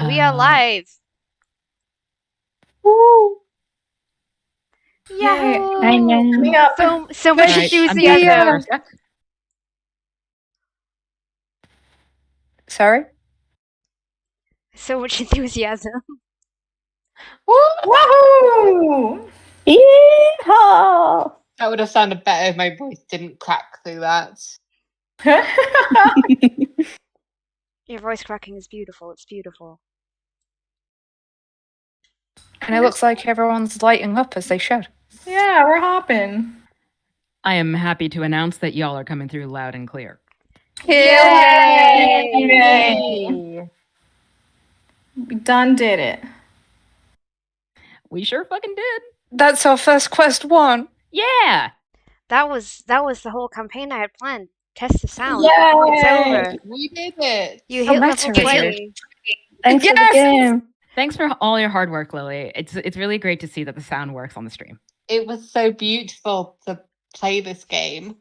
We are live. Woo! Yahoo! Coming up. So much enthusiasm. Sorry? So much enthusiasm. Woohoo! Yeehaw! That would have sounded better if my voice didn't crack through that. Your voice cracking is beautiful. It's beautiful. And it looks like everyone's lighting up as they should. Yeah, we're hopping. I am happy to announce that y'all are coming through loud and clear. Yay! Yay! We done did it. We sure fucking did. That's our first quest one. Yeah. That was the whole campaign I had planned. Test the sound. Yay! It's over. We did it. You How hit level meta is 20. Thanks for the game. Thanks for all your hard work, Lily. It's really great to see that the sound works on the stream. It was so beautiful to play this game.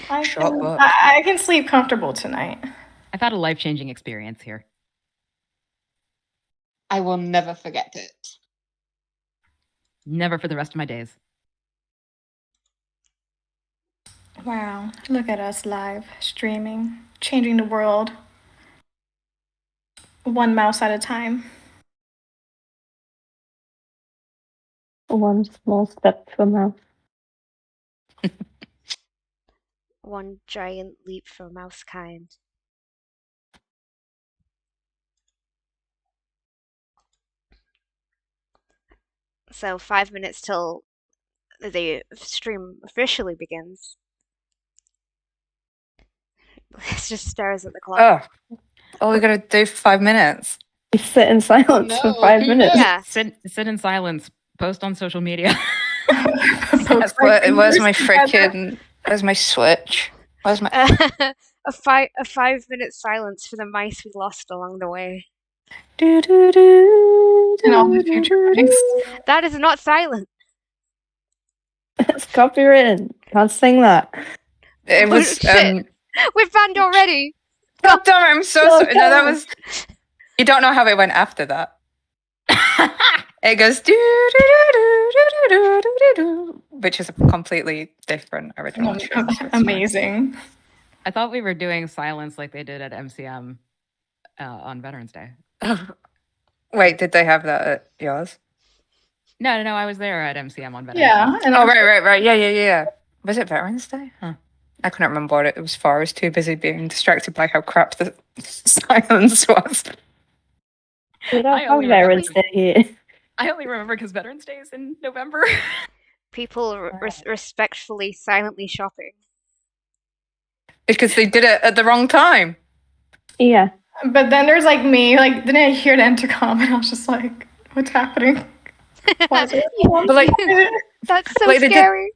I can sleep comfortable tonight. I've had a life-changing experience here. I will never forget it. Never for the rest of my days. Wow, look at us live streaming, changing the world one mouse at a time. One small step for mouse. One giant leap for mouse kind. So 5 minutes till the stream officially begins. Let's just stares at the clock. Oh, all we gotta do for 5 minutes. You sit in silence for 5 minutes. Yeah. Sit in silence. Post on social media. Where's my freaking? Where's my Switch? Where's my? a 5 minute silence for the mice we lost along the way. And all the future mice. That is not silent. It's copywritten. Can't sing that. It was. Shit. We're banned already. God damn it! I'm so Oh, sorry. No, that was. You don't know how it went after that. It goes do do do do do do do do, which is a completely different original tune. Amazing. I thought we were doing silence like they did at MCM on Veterans Day. Wait, did they have that at yours? No, I was there at MCM on Veterans Yeah. Day. And Oh, right. Yeah. Was it Veterans Day? Huh. I couldn't remember what it was for. I was too busy being distracted by how crap the silence was. We don't I have only Veterans Day here. I only remember because Veterans Day is in November. People respectfully, silently shopping. Because they did it at the wrong time. Yeah. But then there's like me, like, then I hear the intercom and I was just like, what's happening? Why is it- But like, That's so Like, they did- scary.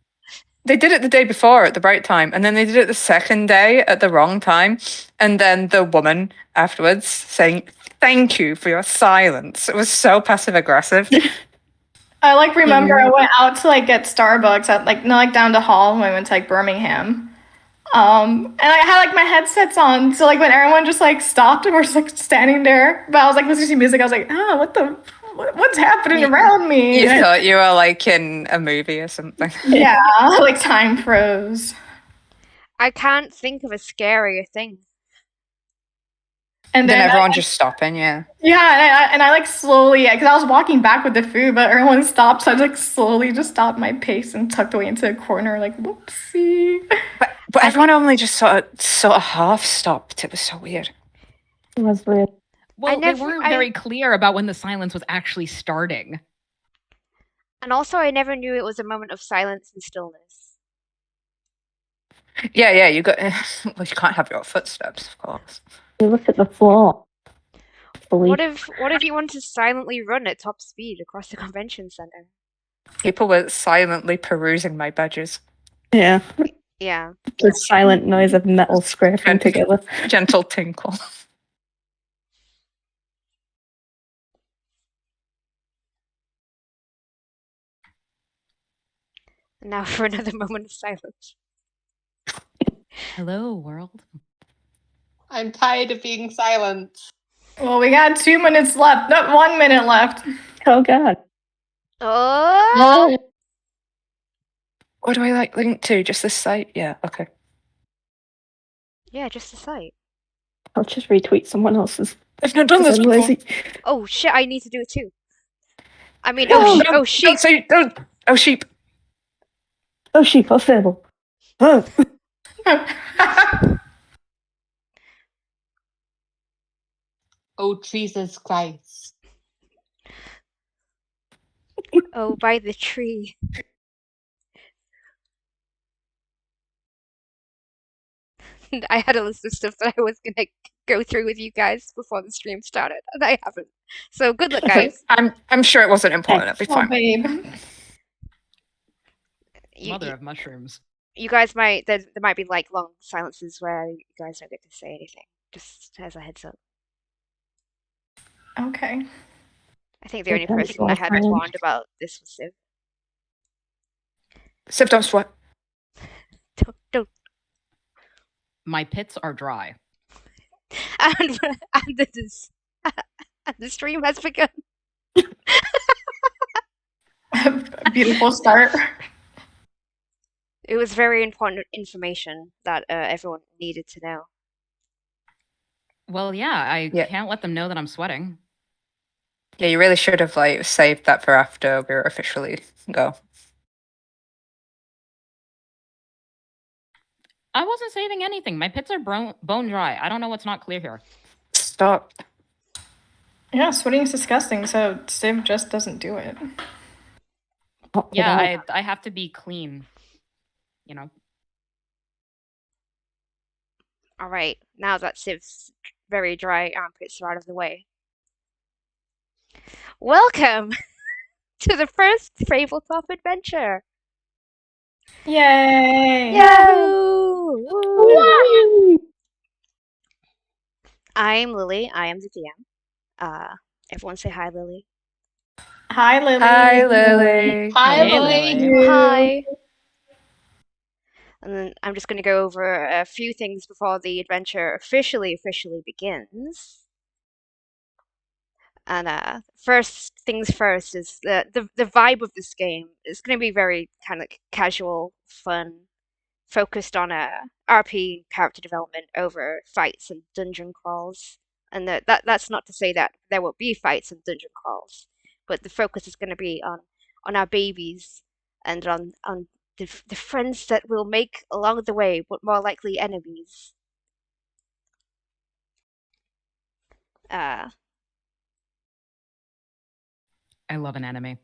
they did it the day before at the right time, and then they did it the second day at the wrong time, and then the woman afterwards saying, "Thank you for your silence." It was so passive aggressive. I like remember I went out to like get Starbucks at like down the hall when I went to like Birmingham. And I had like my headsets on, so like when everyone just like stopped and we're just like standing there, but I was like listening to music, I was like, what's happening around me? You thought you were like in a movie or something. Yeah, like time froze. I can't think of a scarier thing. And Then then everyone just stopping, yeah. Yeah, and I like slowly, because I was walking back with the food, but everyone stopped, so I like slowly just stopped my pace and tucked away into a corner, like whoopsie. But everyone only just sort of half stopped. It was so weird. It was weird. Well, they weren't very clear about when the silence was actually starting. And also, I never knew it was a moment of silence and stillness. Yeah, you got. Well, you can't have your footsteps, of course. You look at the floor. What if you want to silently run at top speed across the convention center? People were silently perusing my badges. Yeah. Yeah. The silent noise of metal scraping together. Gentle tinkle. And now for another moment of silence. Hello, world. I'm tired of being silent. Well, we got 2 minutes left. No, 1 minute left. Oh god. Oh, What do I link to? Just this site? Yeah, okay. yeah, just the site. I'll just retweet someone else's. I've not done 'cause this I'm before. lazy. Oh shit, I need to do it too. I mean, No, oh sheep. Don't. Oh, sheep. Oh sheep, oh fable. Oh. Oh, Jesus Christ. Oh, by the tree. I had a list of stuff that I was gonna go through with you guys before the stream started, and I haven't. So good luck, guys. I'm sure it wasn't important. It'll be Oh, fine. babe. Mother of mushrooms. You guys might there might be like long silences where you guys don't get to say anything. Just as a heads up. Okay. I think the only Sometimes person I had silent. warned about this was Civ. Civ, don't sweat. Don't. My pits are dry. And this and the stream has begun. Beautiful start. It was very important information that everyone needed to know. Well, yeah, I Yeah. can't let them know that I'm sweating. Yeah, you really should have saved that for after we're officially go. I wasn't saving anything. My pits are bone dry. I don't know what's not clear here. Stop. Yeah, sweating is disgusting, so Civ just doesn't do it. Not Yeah, without. I have to be clean. You know. All right, now that Civ's very dry armpits are out of the way. Welcome to the first Fabletop adventure. Yay! Yahoo! Woo! I'm Lily. I am the DM. Everyone say hi, Lily. Hi, Lily. Hi, Lily. Hi, Hey, Lily. Lily. Hi. And then I'm just going to go over a few things before the adventure officially begins. And first things first is the vibe of this game is going to be very kind of casual, fun, focused on RP character development over fights and dungeon crawls. And that's not to say that there will be fights and dungeon crawls, but the focus is going to be on our babies and on the friends that we'll make along the way, but more likely enemies. I love an enemy.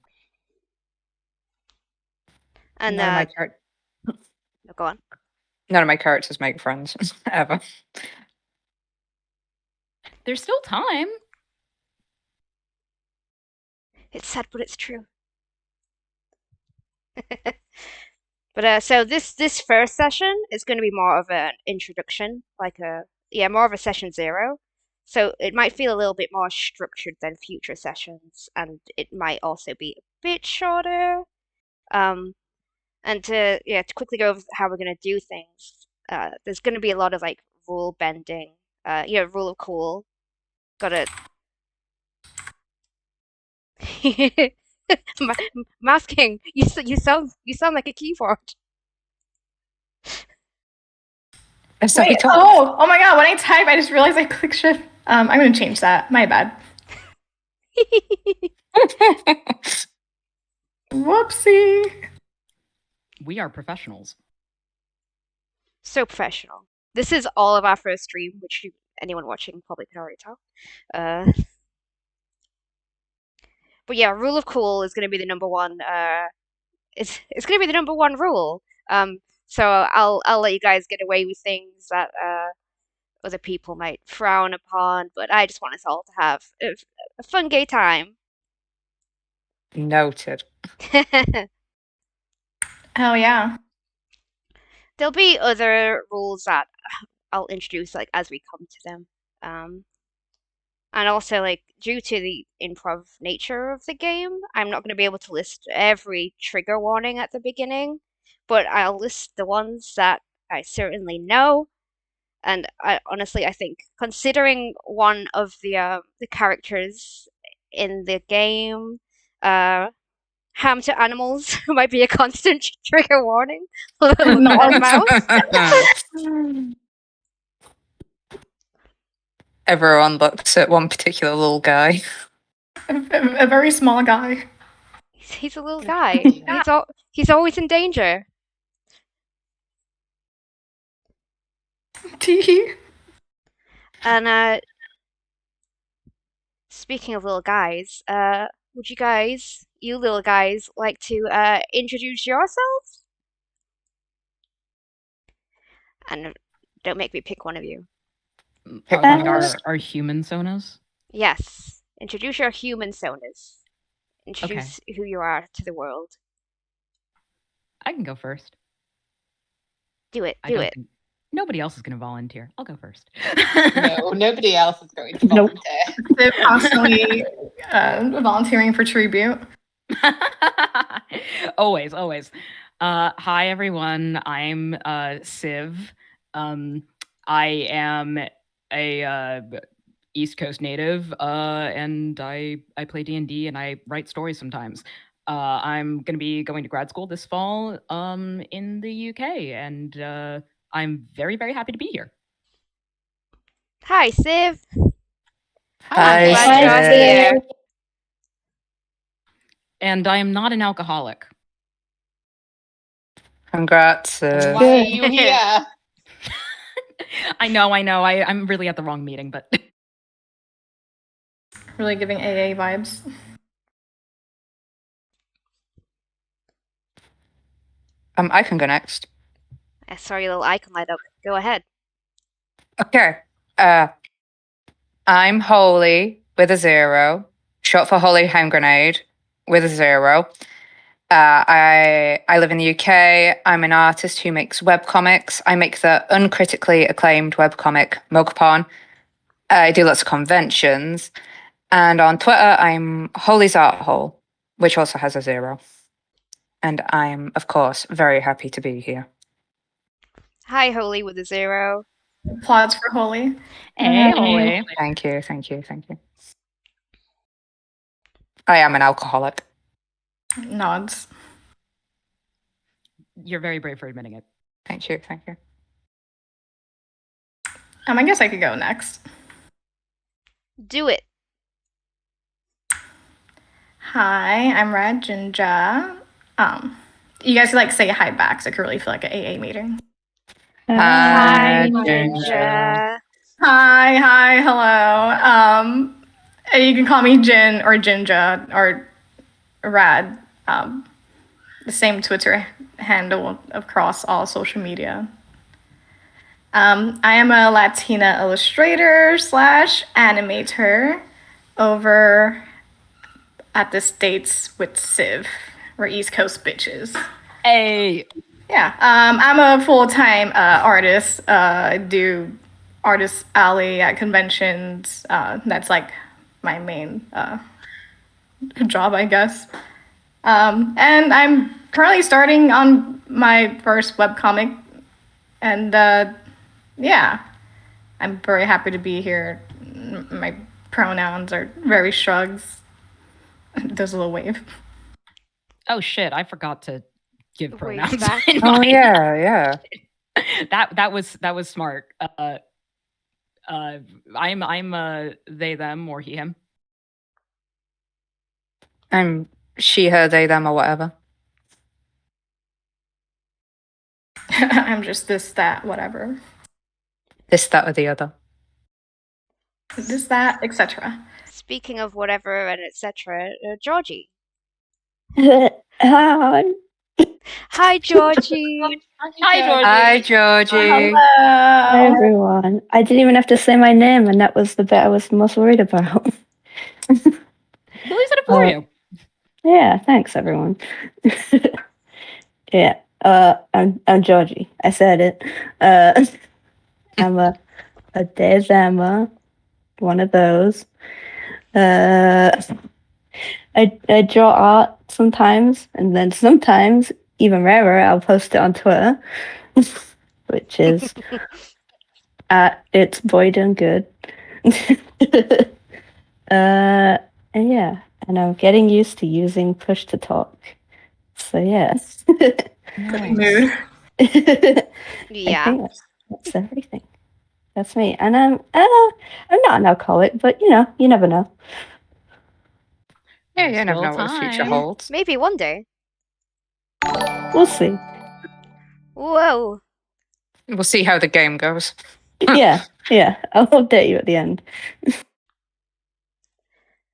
And None go on. of my characters make friends ever. There's still time. It's sad, but it's true. But so this first session is going to be more of an introduction, more of a session 0. So it might feel a little bit more structured than future sessions, and it might also be a bit shorter. And to quickly go over how we're going to do things. There's going to be a lot of rule bending. Rule of cool. Gotta. Masking. You sound like a keyboard. Wait, oh my god, when I type, I just realized I click shift. I'm gonna change that. My bad. Whoopsie. We are professionals. So professional. This is all of our first stream, which anyone watching probably can already tell. But yeah, rule of cool is going to be the number one. It's going to be the number one rule. So I'll let you guys get away with things that other people might frown upon, but I just want us all to have a fun gay time. Noted. Hell yeah. There'll be other rules that I'll introduce as we come to them. And also due to the improv nature of the game, I'm not going to be able to list every trigger warning at the beginning, but I'll list the ones that I certainly know, And honestly, I think considering one of the characters in the game, ham to animals might be a constant trigger warning. Little No. mouse. Everyone looks at one particular little guy. A very small guy. He's a little guy. He's always in danger. Teehee. And speaking of little guys, would you little guys, like to introduce yourselves? And don't make me pick one of you. Like our human sonas. Yes, introduce your human sonas. Introduce who you are to the world. I can go first. Do it. Nobody else is going to volunteer. I'll go first. No, nobody else is going to Nope. volunteer. They're constantly volunteering for tribute. Always. Hi, everyone. I'm Civ. I am a East Coast native, and I play D&D and I write stories sometimes. I'm going to be going to grad school this fall in the UK, and I'm very, very happy to be here. Hi, Civ. Hi, Glad you're here. And I am not an alcoholic. Congrats. Why are you here? I know. I'm really at the wrong meeting, but Really giving AA vibes. I can go next. I saw your little icon light up. Go ahead. Okay. I'm Holy with a 0, short for Holy Hand Grenade with a 0. I live in the UK. I'm an artist who makes webcomics. I make the uncritically acclaimed webcomic Mugpon. I do lots of conventions. And on Twitter, I'm Holy's Art Hole, which also has a 0. And I'm, of course, very happy to be here. Hi, Holy with a 0. Applause for Holy. hey, Holy. Thank you. I am an alcoholic. Nods. You're very brave for admitting it. Thank you. I guess I could go next. Do it. Hi, I'm radjinja. You guys could say hi back, so it could really feel like an AA meeting. Hi, Ginger. Hi, hello. You can call me Jin or Jinja or Rad. The same Twitter handle across all social media. I am a Latina illustrator / animator over at the States with Civ. We're East Coast bitches. Hey. Yeah, I'm a full-time artist. I do Artist Alley at conventions. That's my main job, I guess. And I'm currently starting on my first webcomic. And yeah, I'm very happy to be here. My pronouns are very shrugs. There's a little wave. Oh shit! I forgot to give Wave pronouns. back. in Oh mine. yeah. that was smart. I'm they them or he him. I'm she, her, they, them, or whatever. I'm just this, that, whatever. This, that, or the other. This, that, etc. Speaking of whatever and etc., Georgie. Hi. Hi, Georgie. Hi, Georgie. Hi, Georgie. Hi, Hello. everyone. I didn't even have to say my name, and that was the bit I was most worried about. Billy said it for you. Yeah, thanks, everyone. Yeah, I'm Georgie. I said it. I'm a Dezama, one of those. I draw art sometimes, and then sometimes, even rarer, I'll post it on Twitter, which is at itsboydonegood. And yeah, and I'm getting used to using push to talk. So yeah. Mood. I Yeah. think that's everything. That's me. And I'm not an alcoholic, but you never know. Yeah, you never Still know what the future time. holds. Maybe one day. We'll see. Whoa. We'll see how the game goes. Yeah. I'll update you at the end.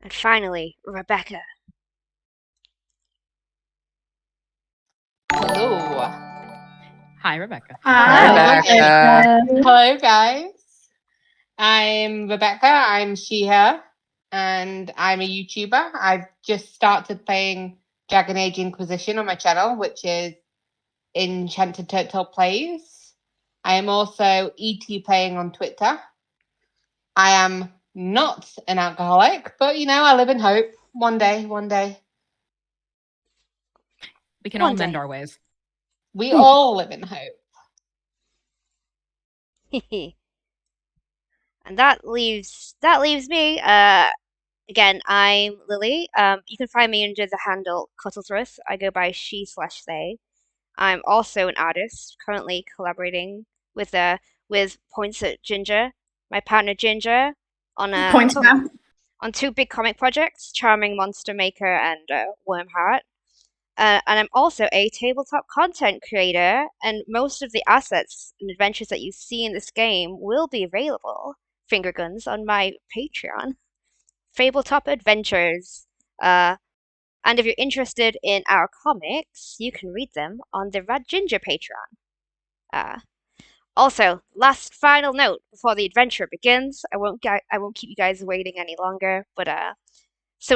And finally, Rebecca. Hello. Hi, Rebecca. Hi. Rebecca. Hello, guys. I'm Rebecca. I'm she, her, and I'm a YouTuber. I've just started playing Dragon Age Inquisition on my channel, which is Enchanted Turtle Plays. I am also ET playing on Twitter. I am not an alcoholic, but I live in hope. One day. We can One all mend day. our ways. We all live in hope. And that leaves me. Again, I'm Lily. You can find me under the handle Cuttlethroth. I go by she/they. I'm also an artist, currently collaborating with Points at Ginger, my partner Ginger, on Points now. on two big comic projects, Charming Monster Maker and Wormheart. And I'm also a tabletop content creator, and most of the assets and adventures that you see in this game will be available, finger guns, on my Patreon, Fabletop Adventures. And if you're interested in our comics, you can read them on the radjinja Patreon. Also, last final note before the adventure begins. I won't keep you guys waiting any longer, but so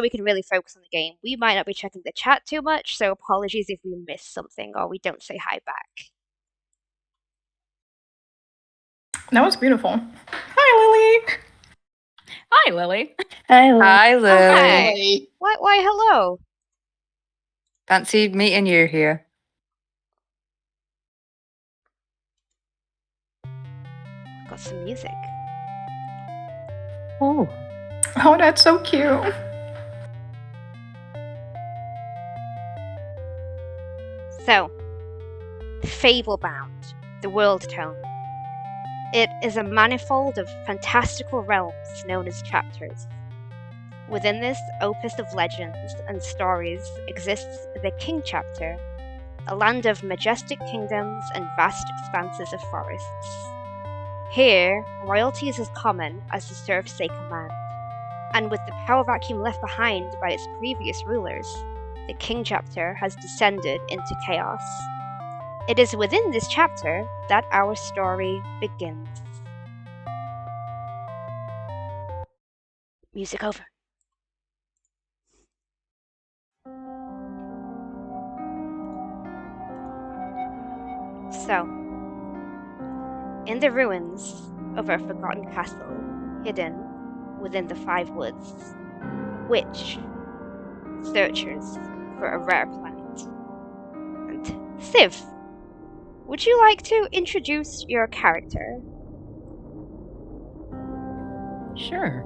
we can really focus on the game. We might not be checking the chat too much, so apologies if we miss something or we don't say hi back. That was beautiful. Hi, Lily. Hi, Lily. Hi, Lily. Hi, Lily. Hi. Really. Why hello. Fancy meeting you here. Got some music. Oh. Oh, that's so cute. So, Fablebound, the World Tome. It is a manifold of fantastical realms known as chapters. Within this opus of legends and stories exists the King Chapter, a land of majestic kingdoms and vast expanses of forests. Here, royalty is as common as the serfs they command, and with the power vacuum left behind by its previous rulers, the King Chapter has descended into chaos. It is within this chapter that our story begins. Music over. So, in the ruins of a forgotten castle hidden within the Five Woods, a witch searches for a rare plant. And Civ, would you like to introduce your character? Sure.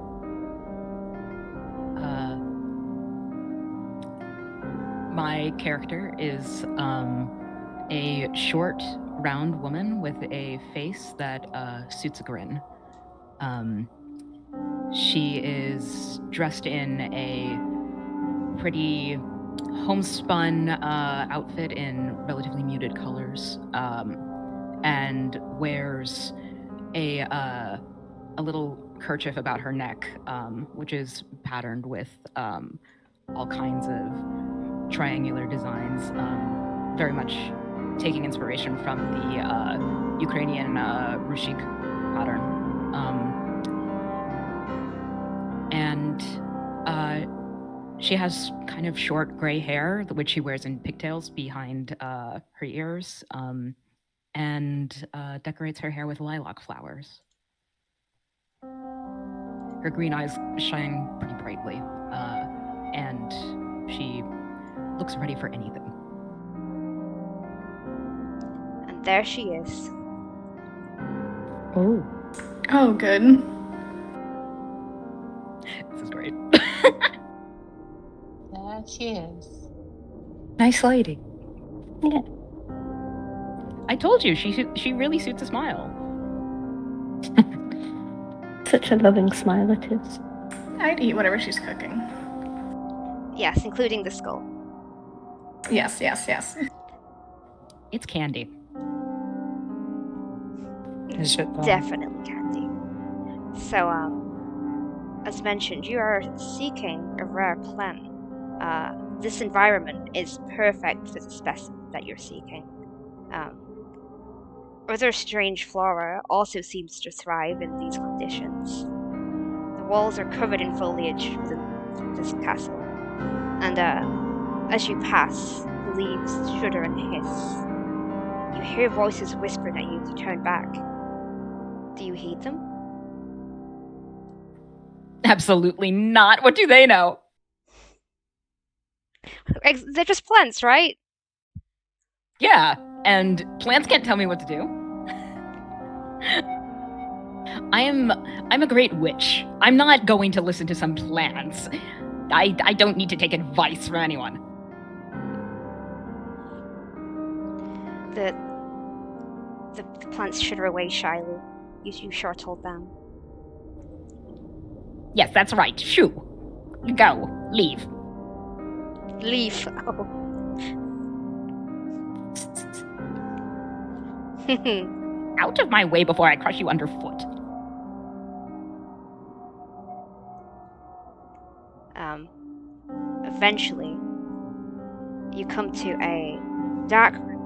My character is a short, round woman with a face that suits a grin. She is dressed in a pretty homespun outfit in relatively muted colors, and wears a little kerchief about her neck, which is patterned with all kinds of triangular designs, very much taking inspiration from the Ukrainian ruchik pattern. And she has kind of short gray hair, which she wears in pigtails behind her ears, and decorates her hair with lilac flowers. Her green eyes shine pretty brightly, and she looks ready for anything. And there she is. Oh. Oh, good. This is great. There she is. Nice lady. Yeah. I told you, she really suits a smile. Such a loving smile it is. I'd eat whatever she's cooking. Yes, including the skull. Yes, yes, yes. It's candy. Is it though? Definitely candy. So, as mentioned, you are seeking a rare plant. This environment is perfect for the specimen that you're seeking. Other strange flora also seems to thrive in these conditions. The walls are covered in foliage within this castle, and as you pass, the leaves shudder and hiss. You hear voices whispering at you to turn back. Do you heed them? Absolutely not. What do they know? They're just plants, right? Yeah, and plants can't tell me what to do. I'm a great witch. I'm not going to listen to some plants. I don't need to take advice from anyone. The plants shudder away shyly. You sure told them. Yes, that's right. Shoo. Go. Leave. Leave. Oh. Out of my way before I crush you underfoot. Eventually, you come to a dark room,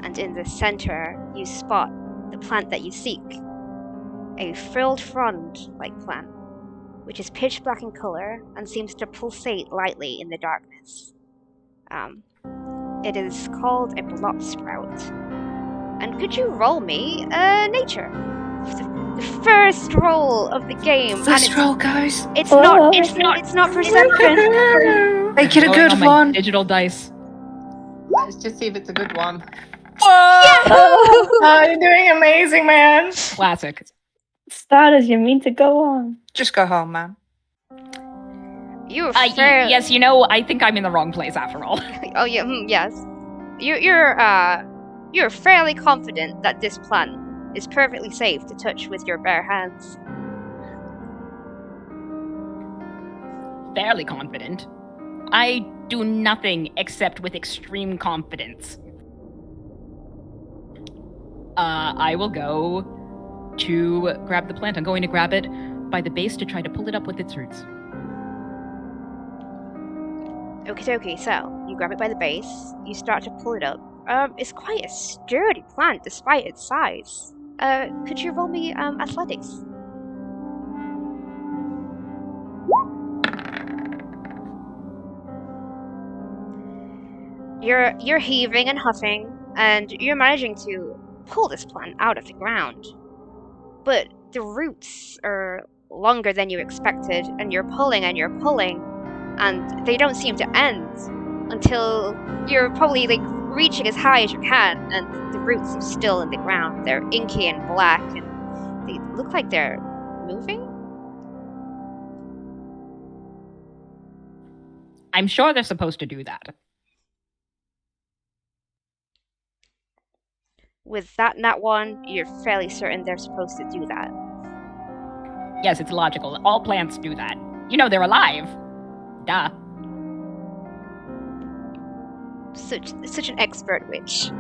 and in the center, you spot the plant that you seek. A frilled frond-like plant, which is pitch black in color and seems to pulsate lightly in the darkness. It is called a blot sprout. And could you roll me nature? The first roll of the game. First roll, guys. It's not perception. Make it a Going good on my one. digital dice. Let's just see if it's a good one. Oh, you're doing amazing, man. Classic. Start as you mean to go on. Just go home, man. You're fairly... Yes, you know, I think I'm in the wrong place after all. Oh yeah, yes. You're fairly confident that this plant is perfectly safe to touch with your bare hands. Fairly confident. I do nothing except with extreme confidence. I will go to grab the plant. I'm going to grab it by the base to try to pull it up with its roots. Okie dokie, so you grab it by the base, you start to pull it up. It's quite a sturdy plant despite its size. Could you roll me athletics? You're heaving and huffing, and you're managing to pull this plant out of the ground. But the roots are longer than you expected, and you're pulling, and they don't seem to end until you're probably like reaching as high as you can, and the roots are still in the ground. They're inky and black, and they look like they're moving. I'm sure they're supposed to do that. With that nat one, you're fairly certain they're supposed to do that. Yes, it's logical. All plants do that. You know, they're alive. Duh. Such an expert witch.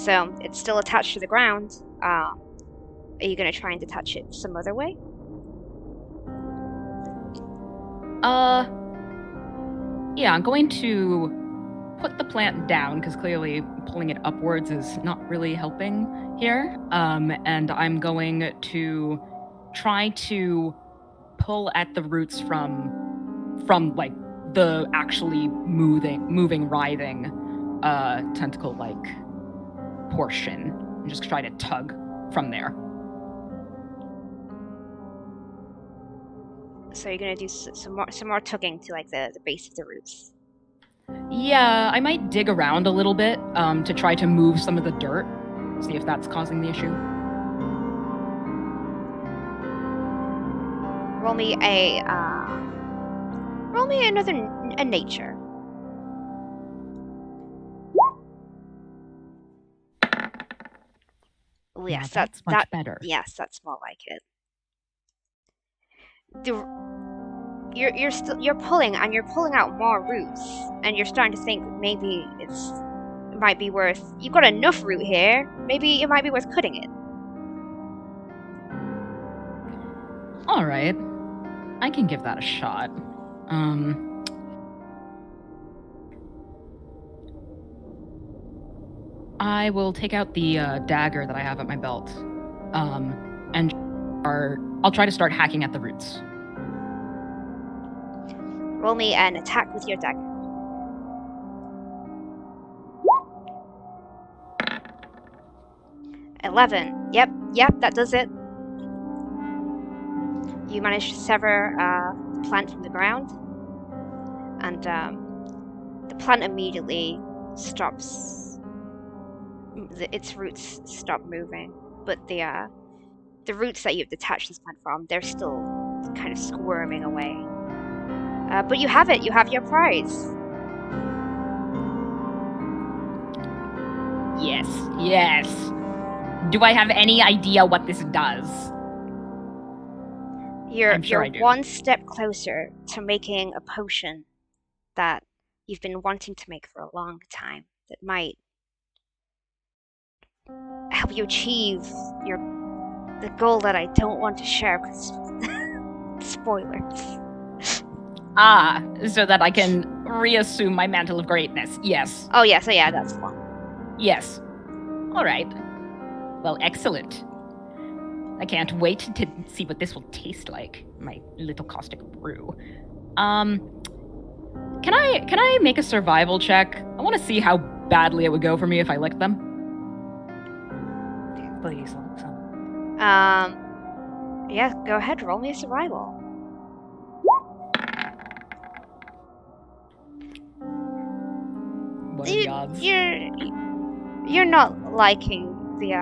So, it's still attached to the ground. Are you going to try and detach it some other way? Yeah, I'm going to put the plant down, because clearly pulling it upwards is not really helping here. And I'm going to try to pull at the roots from like the actually moving, writhing, tentacle-like portion, and just try to tug from there. So you're gonna do some more tugging to like the base of the roots. Yeah, I might dig around a little bit to try to move some of the dirt, see if that's causing the issue. Roll me a nature. Oh, Now yes, that's much better. Yes, that's more like it. You're pulling out more roots, and you're starting to think maybe it might be worth. You've got enough root here. Maybe it might be worth cutting it. All right, I can give that a shot. I will take out the dagger that I have at my belt, and I'll try to start hacking at the roots. Roll me an attack with your dagger. $11. Yep, that does it. You manage to sever the plant from the ground, and the plant immediately stops. Its roots stop moving, but the roots that you've detached this plant from, they're still kind of squirming away. But you have it. You have your prize. Yes. Do I have any idea what this does? You're I do. one step closer to making a potion that you've been wanting to make for a long time that might help you achieve the goal that I don't want to share because spoilers. So that I can reassume my mantle of greatness. Yes. Oh yeah, so yeah, that's the one. Yes. All right. Well, excellent. I can't wait to see what this will taste like. My little caustic brew. Can I make a survival check? I want to see how badly it would go for me if I licked them. Please, Alexa. Yeah, go ahead, roll me a survival. What are the odds? You're not liking the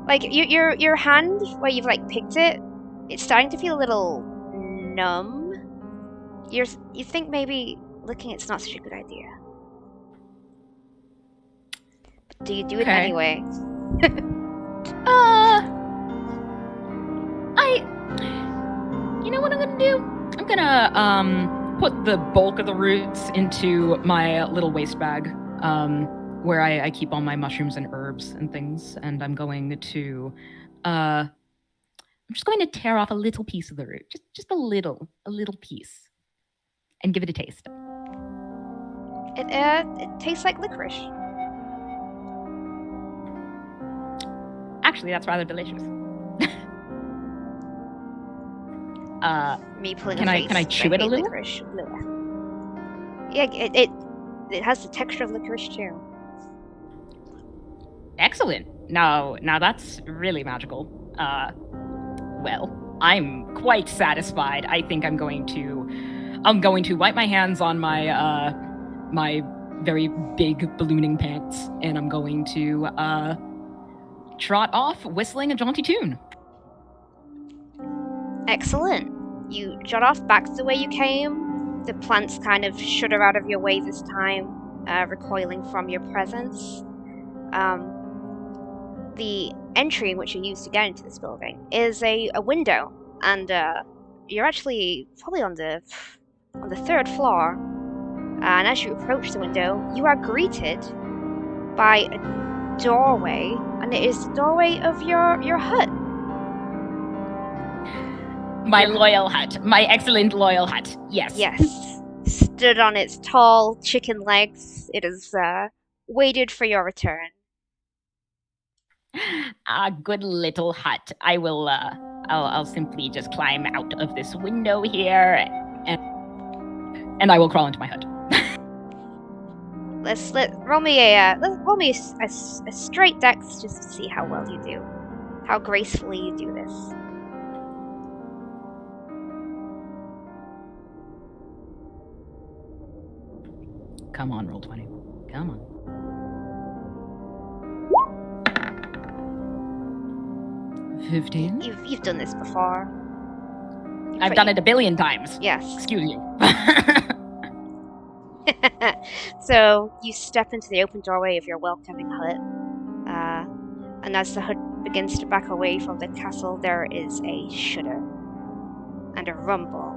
like your hand where you've like picked it. It's starting to feel a little numb. You think maybe licking it's not such a good idea. But do you do it anyway? You know what I'm gonna do? I'm gonna put the bulk of the roots into my little waste bag, where I keep all my mushrooms and herbs and things, and I'm going to I'm just going to tear off a little piece of the root, just a little piece, and give it a taste. It tastes like licorice. Actually, that's rather delicious. Me pulling can a I face. can I chew it a little? Licorice. Yeah, it has the texture of licorice too. Excellent. Now that's really magical. Well, I'm quite satisfied. I think I'm going to wipe my hands on my my very big ballooning pants, and I'm going to trot off whistling a jaunty tune. Excellent. You jot off back the way you came. The plants kind of shudder out of your way this time, recoiling from your presence. The entry in which you use to get into this building is a window, and you're actually probably on the third floor. And as you approach the window, you are greeted by a doorway, and it is the doorway of your hut. My loyal hut. My excellent loyal hut. Yes. Yes. Stood on its tall chicken legs, it has waited for your return. A good little hut. I will. I'll simply just climb out of this window here, and I will crawl into my hut. Roll me a straight dex just to see how well you do, how gracefully you do this. Come on, roll 20. Come on. $15. You've done this before. I've done it a billion times. Yes. Excuse you. So you step into the open doorway of your welcoming hut, and as the hut begins to back away from the castle, there is a shudder and a rumble,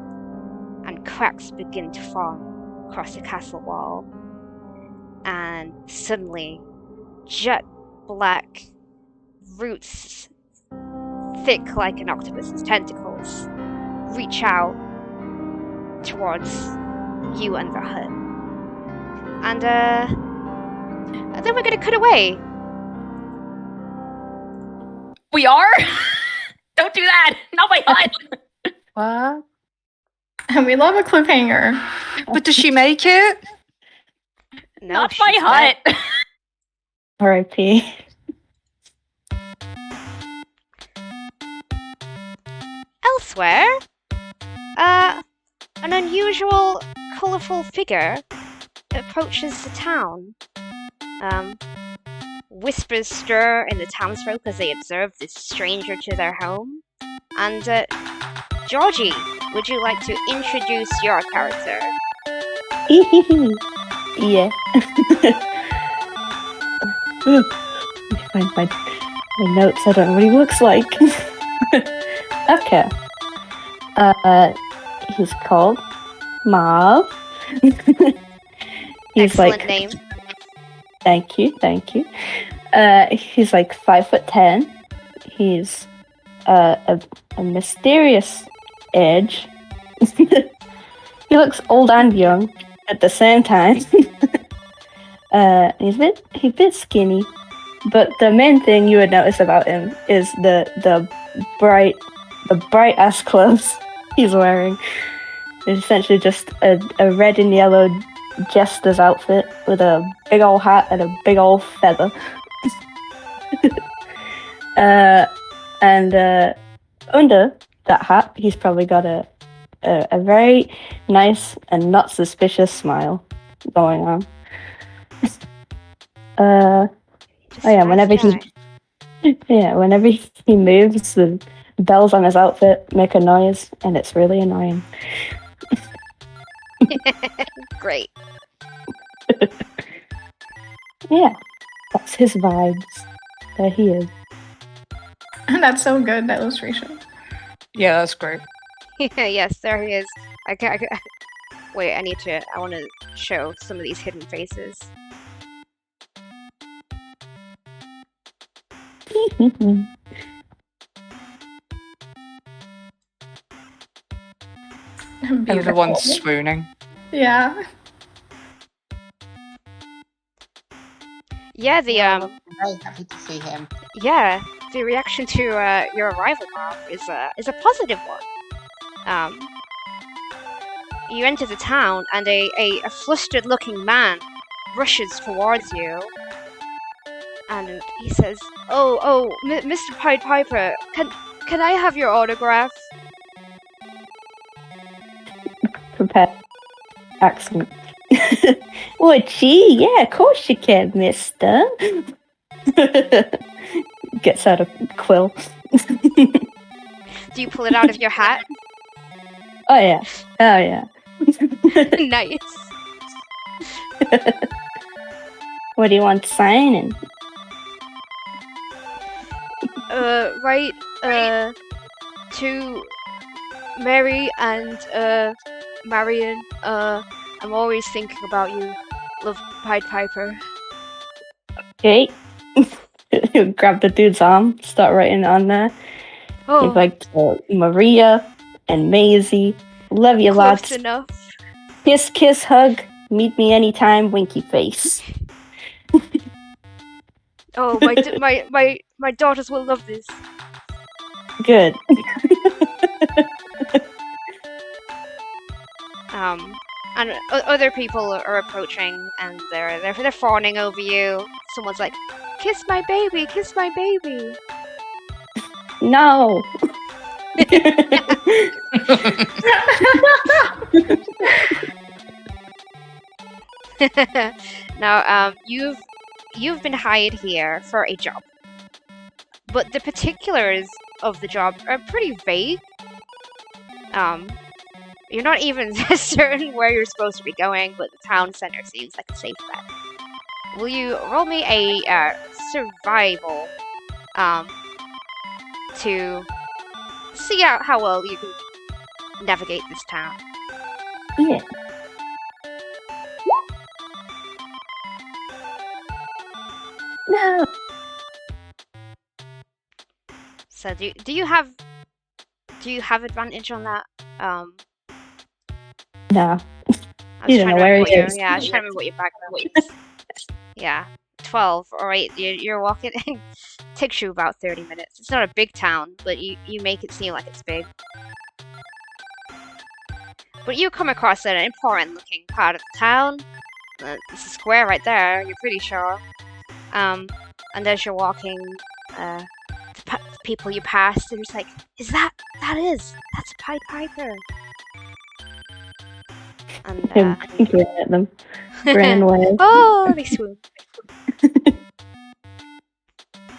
and cracks begin to form across the castle wall. And suddenly, jet black roots, thick like an octopus's tentacles, reach out towards you and the hut. And then we're gonna cut away. We are? Don't do that! Not my hut! What? And we love a cliffhanger. But does she make it? No, Not my she's hut! dead. R.I.P. Elsewhere, an unusual, colourful figure approaches the town. Whispers stir in the townsfolk as they observe this stranger to their home. And, Georgie, would you like to introduce your character? Yeah. Let me find my notes. I don't know what he looks like. Okay. He's called Marv. He's Excellent like, name. Thank you. He's like 5'10". He's a mysterious age. He looks old and young at the same time. He's a bit skinny, but the main thing you would notice about him is the bright ass clothes he's wearing. It's essentially just a red and yellow jester's outfit with a big old hat and a big old feather. And under that hat, he's probably got a very nice and not suspicious smile going on. Whenever he moves, the bells on his outfit make a noise, and it's really annoying. Great. Yeah, that's his vibes. There he is. That's so good, that illustration. Yeah, that's great. Yes, there he is. Wait, I want to show some of these hidden faces. Everyone's swooning. Yeah. Yeah, I'm very happy to see him. the reaction to your arrival, Marv, is a positive one. You enter the town, and a flustered-looking man rushes towards you, and he says, "Oh, Mr. Pied Piper, can I have your autograph?" Prepared accent. Oh, gee, yeah, of course you can, mister. Gets out a quill. Do you pull it out of your hat? Oh, yeah. Nice. What do you want signing? Right, to Mary and, Marion, I'm always thinking about you. Love, Pied Piper. Okay. Grab the dude's arm, start writing it on there. Oh, He's like, Maria and Maisie. Love you, close lads. enough. Kiss, kiss, hug. Meet me anytime, winky face. Oh, my daughters will love this. Good. And other people are approaching, and they're fawning over you. Someone's like, "Kiss my baby, kiss my baby." No. Now, you've been hired here for a job, but the particulars of the job are pretty vague. You're not even certain where you're supposed to be going, but the town center seems like a safe bet. Will you roll me a survival, to see how well you can navigate this town? Yeah. No. So do you have advantage on that? No. I was You don't trying know to where remember it what is. yeah, I was trying to remember what your background is. Yeah, 12. All right, you're walking. It takes you about 30 minutes. It's not a big town, but you make it seem like it's big. But you come across an important-looking part of the town. It's a square right there. You're pretty sure. And as you're walking, the people you pass, they're just like, that's a Pied Piper. And Him grin at them. Grin away. oh, they swoon.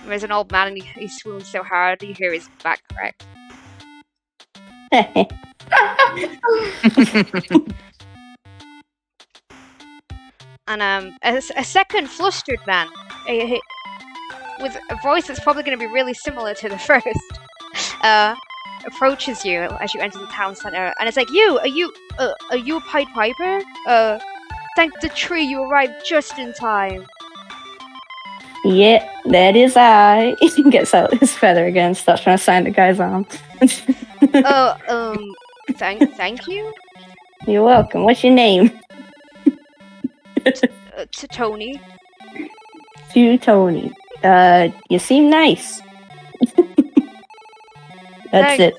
There's an old man and he swoons so hard you hear his back crack. And a second flustered man, with a voice that's probably going to be really similar to the first, approaches you as you enter the town center, and it's like, are you a Pied Piper? Thank the tree you arrived just in time. Yeah, that is I. He gets out his feather again, starts trying to sign the guy's arm. Thank you? You're welcome. What's your name? To Tony. To Tony. You seem nice. That's it.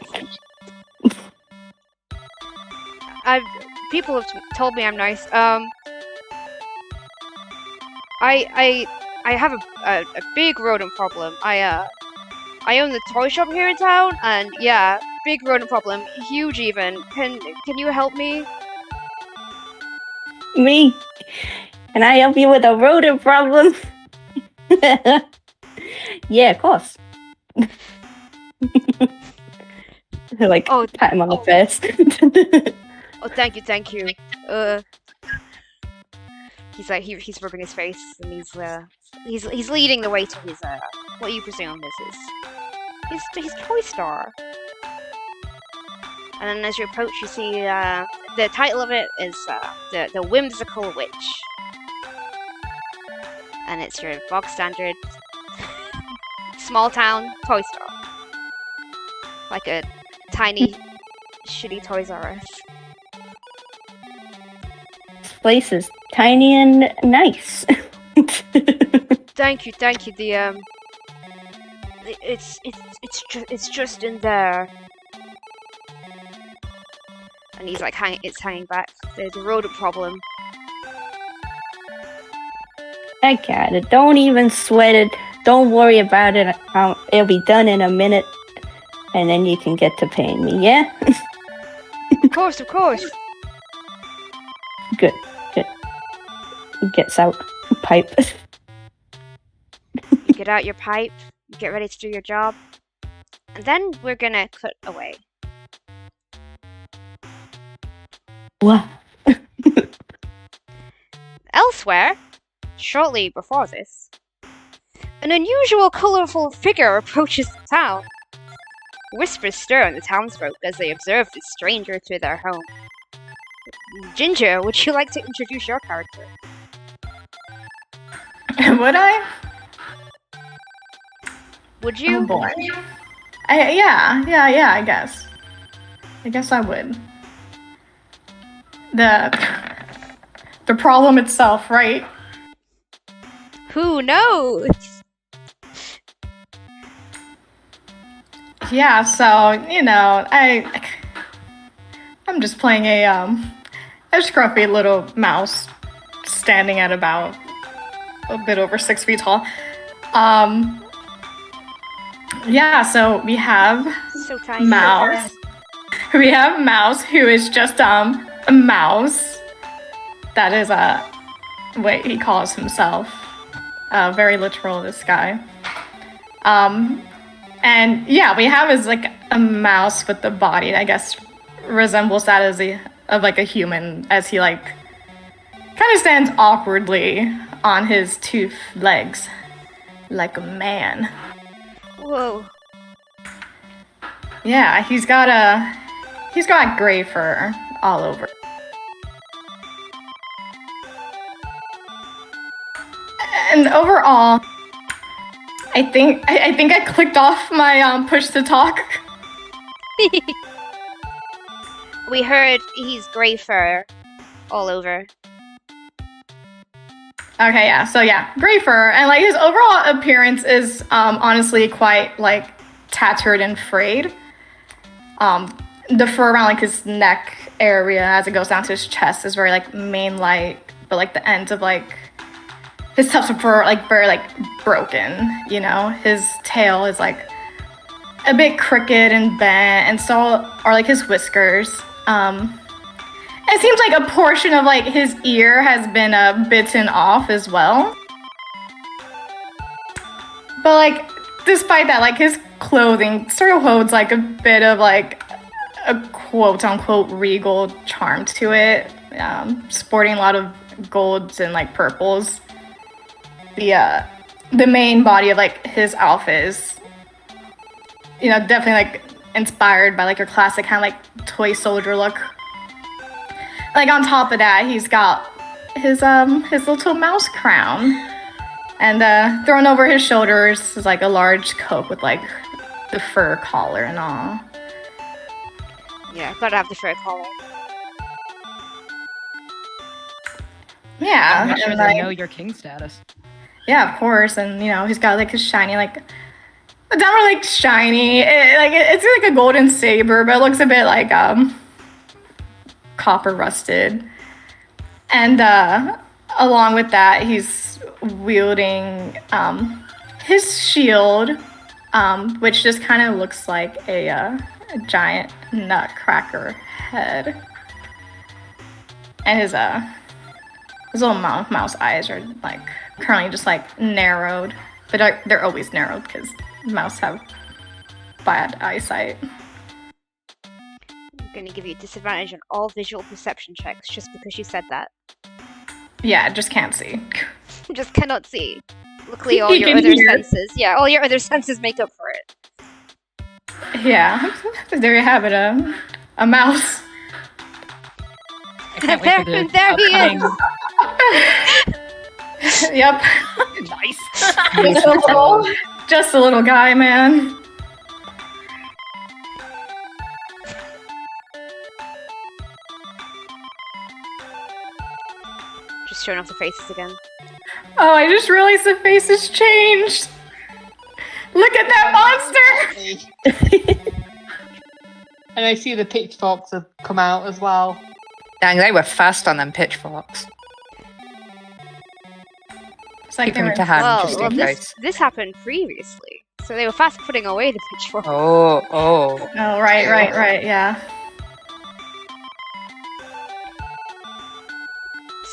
People have told me I'm nice. I have a big rodent problem. I own the toy shop here in town, and yeah, big rodent problem, huge even. Can you help me? Me? Can I help you with a rodent problem? Yeah, of course. Like, pat him on the face. Oh, thank you. He's like he's rubbing his face, and he's leading the way to his what you presume is his toy store. And then as you approach, you see the title of it is the Whimsical Witch, and it's your bog standard small town toy store, like a tiny shitty Toys R Us. This place is tiny and nice. Thank you. The it's just in there. And he's like, it's hanging back. There's a rodent problem. I got it. Don't even sweat it. Don't worry about it. It'll be done in a minute. And then you can get to paying me, yeah? Of course. Good. He gets out pipe. You get out your pipe, you get ready to do your job. And then we're gonna cut away. What? Elsewhere, shortly before this, an unusual, colourful figure approaches the town. Whispers stir in the townsfolk as they observe this stranger to their home. Ginger, would you like to introduce your character? Would I? Would you? Oh boy. Yeah, I guess. I guess I would. The problem itself, right? Who knows? Yeah, so, you know, I'm just playing a scruffy little mouse standing at about a bit over 6 feet tall. Yeah, so we have So tiny. Mouse. We have Mouse, who is just a mouse that is what he calls himself. Very literal, this guy. And yeah, we have is like a mouse with the body, I guess, resembles that as a human, as he like kind of stands awkwardly on his two legs, like a man. Whoa. Yeah, he's got gray fur all over. And overall, I think I clicked off my push to talk. We heard he's gray fur all over. Okay, yeah. So yeah, gray fur, and like his overall appearance is honestly quite like tattered and frayed. The fur around like his neck area as it goes down to his chest is very like mane-like, but like the ends of like his tufts of fur like very like broken, you know? His tail is like a bit crooked and bent, and so are like his whiskers. It seems like a portion of like his ear has been bitten off as well. But like despite that, like his clothing sort of holds like a bit of like a quote unquote regal charm to it, sporting a lot of golds and like purples. The main body of like his outfit is, you know, definitely like inspired by like a classic kind of like toy soldier look. Like on top of that, he's got his little mouse crown, and thrown over his shoulders is like a large coat with like the fur collar and all. Yeah, gotta have the fur collar. Yeah, I'm not sure and, they like, know your king status. yeah, of course, and you know he's got like his shiny like, it's not really like shiny. It's like a golden saber, but it looks a bit like copper rusted. And along with that, he's wielding his shield, which just kind of looks like a giant nutcracker head. And his little mouse eyes are like currently just like narrowed, but they're always narrowed because mouse have bad eyesight. I'm gonna give you a disadvantage on all visual perception checks just because you said that. Yeah, just can't see. Just cannot see. Luckily, all You your can other hear. senses. Yeah, all your other senses make up for it. Yeah, there you have it, a mouse. I can't wait for the There he is. upcoming- Yep. Nice. Just a little guy, man. Just showing off the faces again. Oh, I just realized the face has changed. Look at that monster. And I see the pitchforks have come out as well. Dang, they were fast on them pitchforks. It's like Keep them they were- to hand, Well, just in this case. this happened previously, so they were fast putting away the pitchfork. Oh. Oh, right, yeah.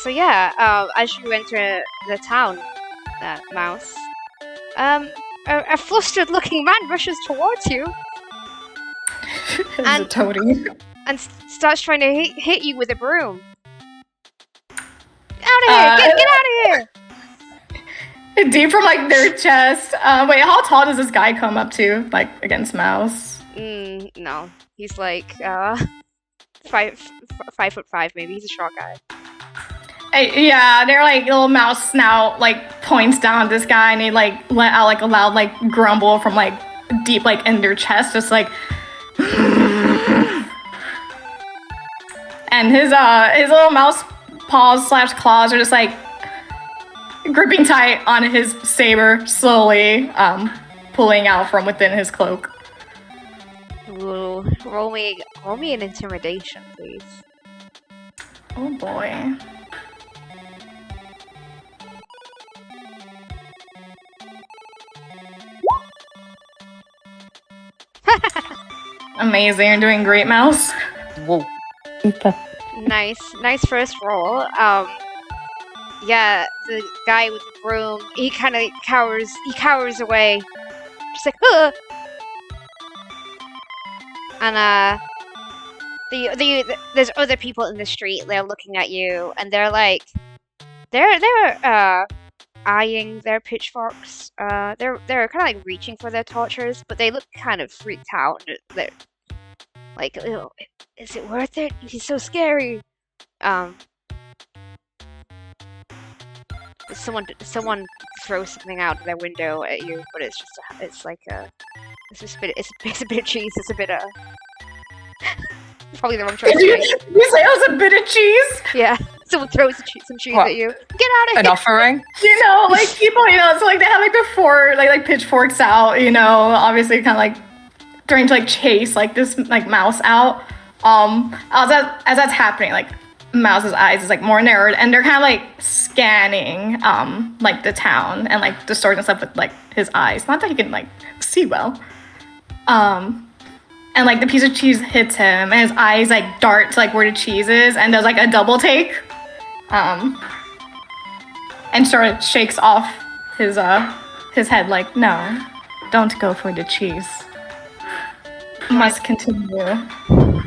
So yeah, as you enter the town, Mouse, a flustered-looking man rushes towards you It's a And- toady. and starts trying to hit you with a broom. Out of here! Get out of here! Deep from like their chest. Wait, how tall does this guy come up to, like against Mouse? No, he's like 5'5", maybe. He's a short guy. Yeah, their like little mouse snout like points down at this guy, and they like let out like a loud like grumble from like deep like in their chest, just like. And his little mouse paws / claws are just like gripping tight on his saber, slowly pulling out from within his cloak. Ooh, roll me an intimidation, please. Oh boy. Amazing, you're doing great, Mouse. Whoa. Nice first roll. the guy with the broom, he kind of cowers away. Just like, ugh! And, there's other people in the street, they're looking at you, and they're like, they're eyeing their pitchforks. They're kind of like reaching for their torches, but they look kind of freaked out. They're like, oh, is it worth it? He's so scary. Someone throws something out their window at you, but it's a bit of cheese. It's a bit of probably the wrong choice. Did you say it was a bit of cheese? Yeah, someone throws some cheese What? at you. Get out of An here! offering? You know, like people, so like they have like before like pitchforks out, obviously kind of like trying to like chase like this like mouse out. As that's happening, like Mouse's eyes is like more narrowed, and they're kind of like scanning like the town and like the stores and stuff with like his eyes. Not that he can like see well. And like the piece of cheese hits him, and his eyes like dart to like where the cheese is, and does like a double take, and sort of shakes off his head like, no, don't go for the cheese. Must continue. Do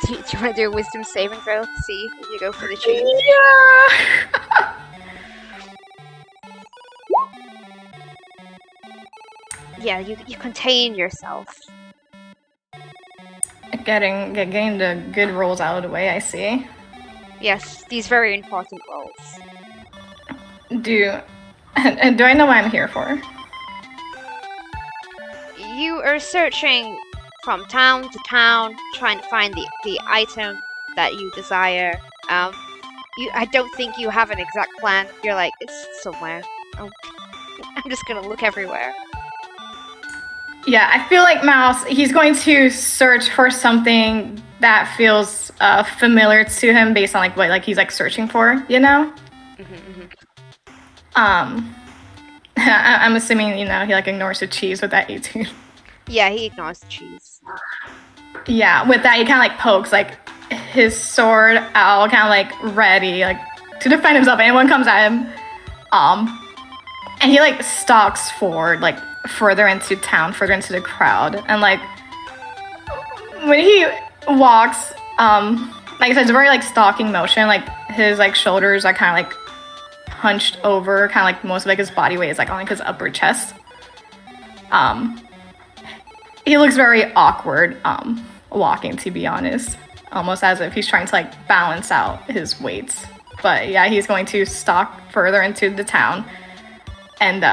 you want to do a wisdom saving throw to see if you go for the cheese? Yeah. Yeah, you contain yourself. Getting the good rolls out of the way, I see. Yes, these very important roles. Do I know what I'm here for? You are searching from town to town, trying to find the item that you desire. I don't think you have an exact plan. You're like, it's somewhere. I'm just gonna look everywhere. Yeah, I feel like Mouse, he's going to search for something that feels familiar to him based on like what like he's like searching for, I'm assuming, he like ignores the cheese with that 18. Yeah, he ignores the cheese. Yeah, with that he kind of like pokes like his sword out, kind of like ready like to defend himself if anyone comes at him. And he like stalks forward like further into town, further into the crowd, and like when he walks, like I said, it's a very like stalking motion. Like his like shoulders are kind of like hunched over, kind of like most of like his body weight is like on like his upper chest. He looks very awkward walking, to be honest, almost as if he's trying to like balance out his weights. But yeah, he's going to stalk further into the town, and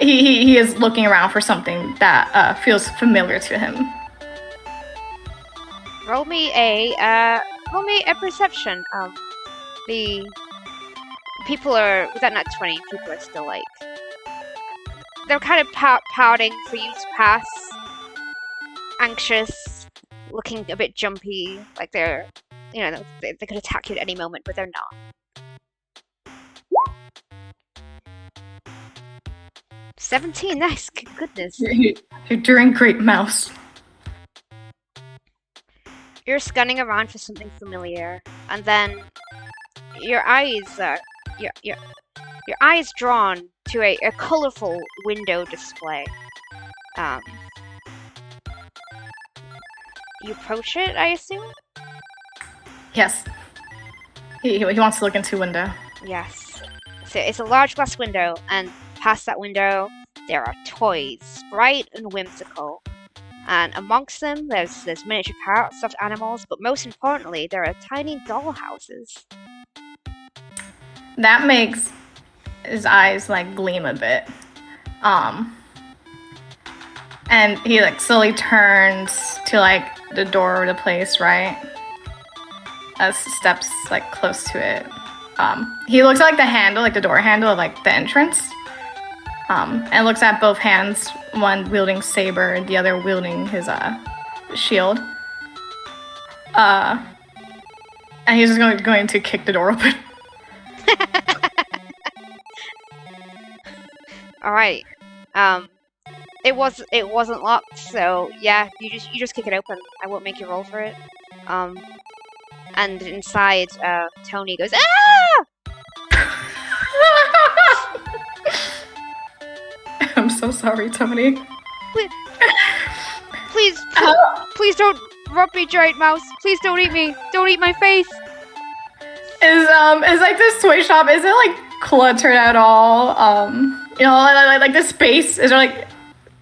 he is looking around for something that feels familiar to him. Roll me a perception. The people are with that nat 20. People are still like they're kind of pouting for you to pass, anxious, looking a bit jumpy, like they're they could attack you at any moment, but they're not. 17, nice, goodness. You're doing great, Mouse. You're scanning around for something familiar, and then your eyes drawn to a colorful window display. You approach it, I assume? Yes. He wants to look into a window. Yes. So it's a large glass window, and past that window, there are toys, bright and whimsical. And amongst them, there's miniature parrots, stuffed animals, but most importantly, there are tiny doll houses. That makes his eyes like gleam a bit. And he like slowly turns to like the door of the place, right? As steps like close to it. He looks at like the handle, like the door handle of like the entrance. And looks at both hands, one wielding saber, the other wielding his shield. And he's just going to kick the door open. All right. It wasn't locked, so yeah, you just kick it open. I won't make you roll for it. And inside, Tony goes, "Ah!" so sorry, Tony. Please, please don't rub me, giant mouse. Please don't eat me. Don't eat my face. Is like this toy shop, is it like cluttered at all? You know, like the space, is there like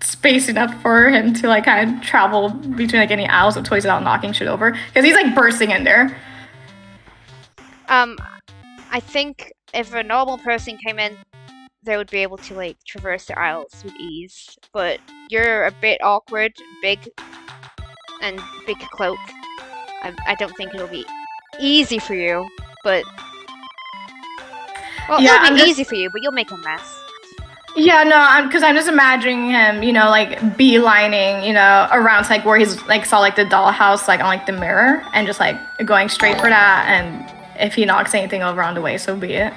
space enough for him to like kind of travel between like any aisles of toys without knocking shit over? Because he's like bursting in there. I think if a normal person came in, they would be able to like traverse the aisles with ease. But you're a bit awkward, big, and big cloak. I don't think it'll be easy for you. But well, Yeah, it'll be I'm easy for you, but you'll make a mess. Yeah, no, because I'm just imagining him, you know, like beelining, you know, around to, like where he's like saw like the dollhouse like on like the mirror, and just like going straight for that. And if he knocks anything over on the way, so be it.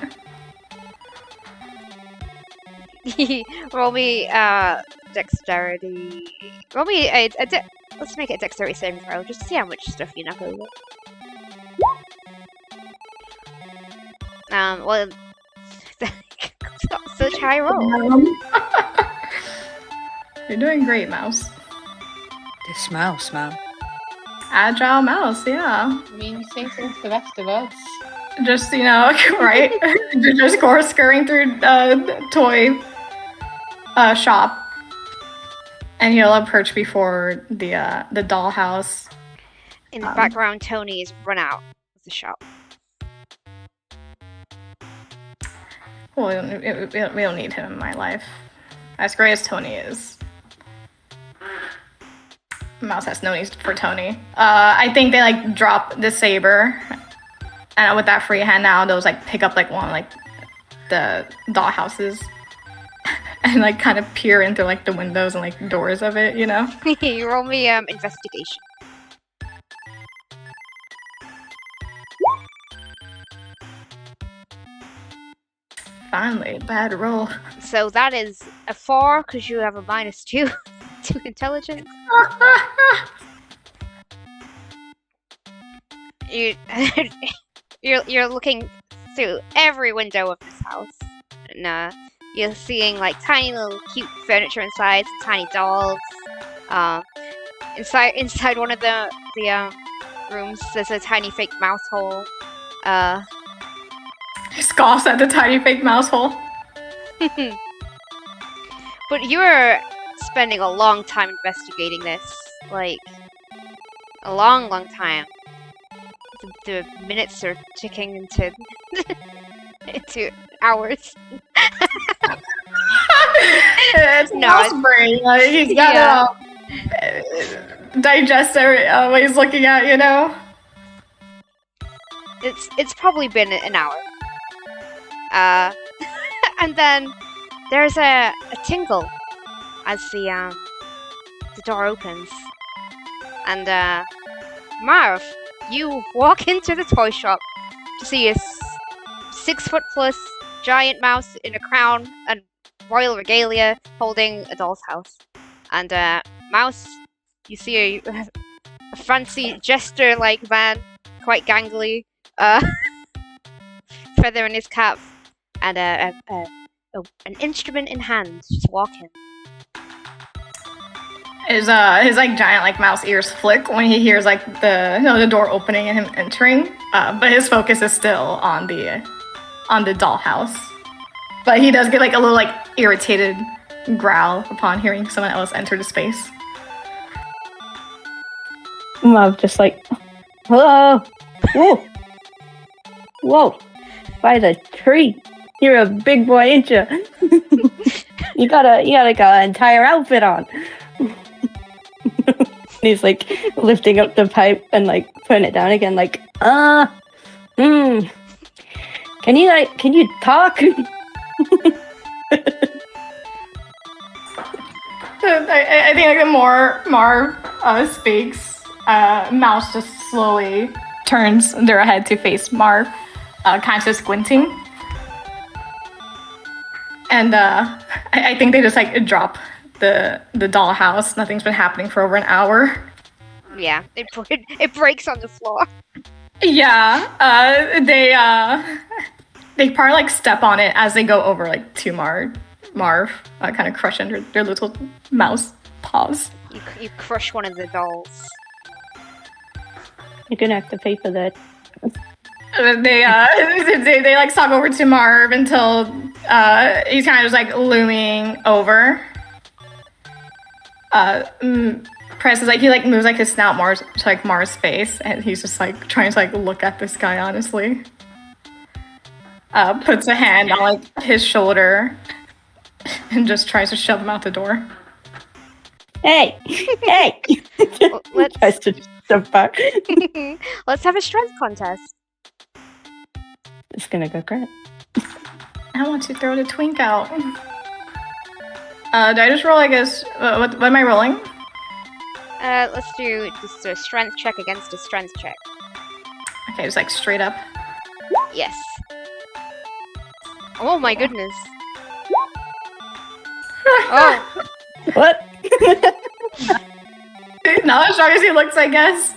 Roll me dexterity. Roll me let's make it a dexterity saving throw, just to see how much stuff you knock over. Well, it's not such high roll. You're doing great, Mouse. This mouse, man. Agile Mouse, yeah. I mean, you say so to the rest of us. Just, you know, right? Just scurrying through toy shop. And he'll perch before the dollhouse. In the background, Tony is run out of the shop. Well, we don't need him in my life. As great as Tony is. Mouse has no need for Tony. I think they like drop the saber. And with that free hand now, they'll like pick up like one like the dollhouses. And like kind of peer into like the windows and like doors of it, you know? You roll me investigation. Finally, bad roll. So that is a 4 because you have a -2 to intelligence. You're looking through every window of this house, and you're seeing like tiny little cute furniture inside, some tiny dolls. Inside one of the rooms, there's a tiny fake mouse hole. He scoffs at the tiny fake mouse hole. But you're spending a long time investigating this, like a long time. The minutes are ticking into into hours. It's mouse brain. Like he's got to digest what he's looking at, you know. It's probably been an hour. And then there's a tingle as the door opens, and Marv, you walk into the toy shop to see a 6-foot+ giant mouse in a crown and royal regalia holding a doll's house. And Mouse, you see a fancy jester-like man, quite gangly, feather in his cap, and an instrument in hand, just walking. His like giant like mouse ears flick when he hears like the door opening and him entering. But his focus is still on the dollhouse. But he does get like a little like irritated growl upon hearing someone else enter the space. Marv just like, hello, whoa, whoa, by the tree. You're a big boy, ain't you? you got like an entire outfit on. He's like lifting up the pipe and like putting it down again, like, can you talk? I think like the more Marv speaks, Mouse just slowly turns their head to face Marv, kind of squinting. And I think they just like drop the dollhouse. Nothing's been happening for over an hour. Yeah, it breaks on the floor. Yeah, they probably like step on it as they go over like to Marv, Marv, kind of crush under their little mouse paws. You crush one of the dolls. You're gonna have to pay for that. They like stalk over to Marv until he's kind of just like looming over. Presses like he like moves like his snout Mars to like Marv's face, and he's just like trying to like look at this guy honestly. Puts a hand on like his shoulder and just tries to shove him out the door. Hey! Hey! Let's Tries to jump back. let's have a strength contest. It's gonna go great. I want to throw the twink out. Do I just roll, I guess? What am I rolling? Let's do just a strength check against a strength check. Okay, just like straight up. Yes. Oh my goodness. Oh, What? Not as strong as he looks, I guess.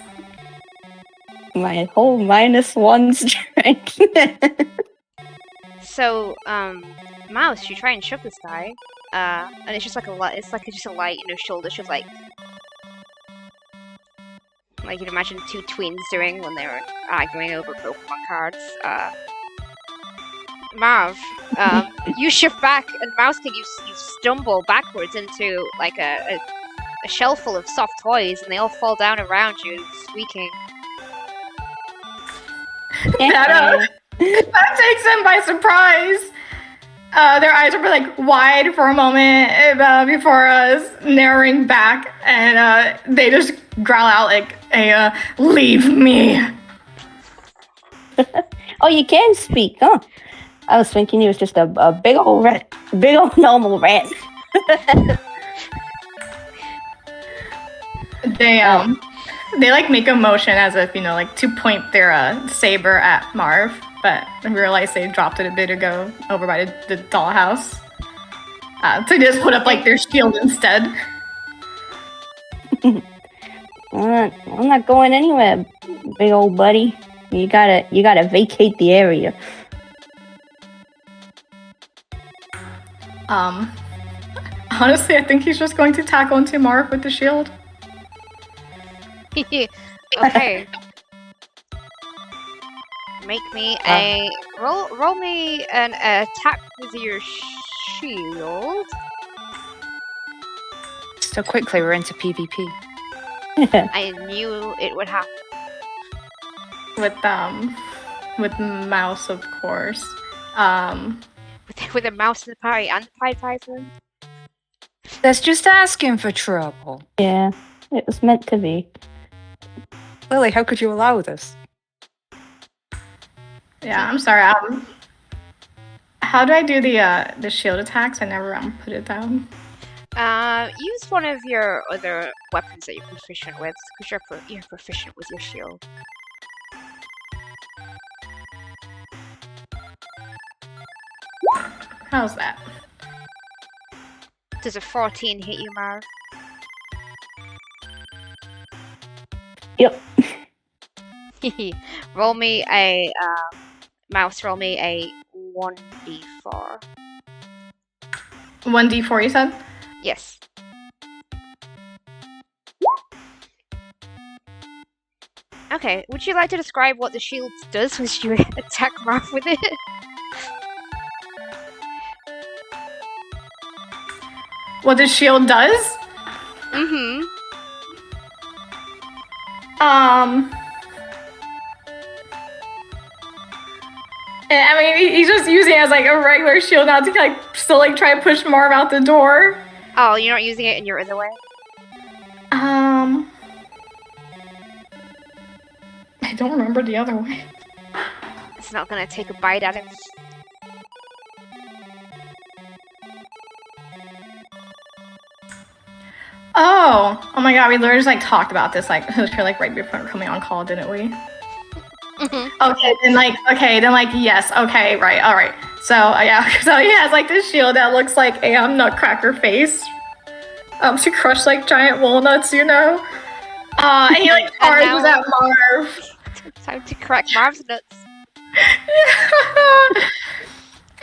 My whole -1 strength. so Mouse, you try and shove this guy, and it's just like just a light, shoulder shove, like you'd imagine two tweens doing when they were arguing over Pokemon cards. Marv, you shift back, and Mouse, you stumble backwards into like a shelf full of soft toys, and they all fall down around you, squeaking. That takes them by surprise. Their eyes are like wide for a moment before narrowing back, and they just growl out like a "Leave me." Oh, you can speak, huh? I was thinking he was just a big old rat, big old normal rat. They like make a motion as if like to point their saber at Marv, but I realized they dropped it a bit ago over by the dollhouse. So they just put up like their shield instead. I'm not going anywhere, big old buddy. You gotta vacate the area. Honestly, I think he's just going to tackle into Marv with the shield. Okay. Make me a roll me an attack with your shield. So quickly, we're into PvP. I knew it would happen. With Mouse, of course. With a mouse in the party and the Pied Piper. That's just asking for trouble. Yeah, it was meant to be. Lily, how could you allow this? Yeah, I'm sorry. How do I do the shield attacks? I never put it down. Use one of your other weapons that you're proficient with, because you're proficient with your shield. How's that? Does a 14 hit you, Marv? Yep. Roll me a Mouse. Roll me a 1d4. 1d4, you said? Yes. Okay. Would you like to describe what the shield does when you attack Marv with it? What the shield does? Mm-hmm. I mean, he's just using it as like a regular shield now to like still like try to push Marv out the door. Oh, you're not using it in your other way? I don't remember the other way. It's not gonna take a bite at him. Oh my god, we literally just like talked about this like right before coming on call, didn't we? Okay, then yes, okay, right, all right. So yeah, so he has like this shield that looks like a nutcracker face, to crush like giant walnuts, and he like charges at Marv. Time to crack Marv's nuts.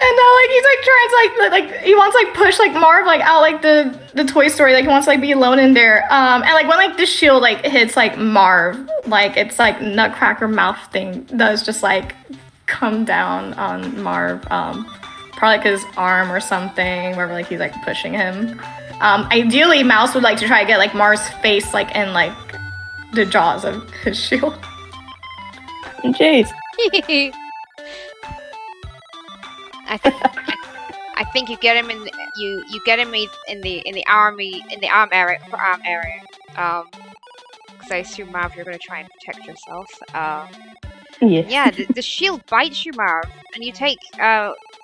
And like he's like trying to like he wants to like push like Marv like out like the Toy Story, like he wants to like be alone in there. And like when like the shield like hits like Marv, like it's like Nutcracker mouth thing does just like come down on Marv. Probably like his arm or something, wherever like he's like pushing him. Ideally Mouse would like to try to get like Marv's face like in like the jaws of his shield. Jeez. I think you get him in you get him in the arm area. Because I assume Marv, you're gonna try and protect yourself. Yeah. Yeah, the shield bites you, Marv, and you take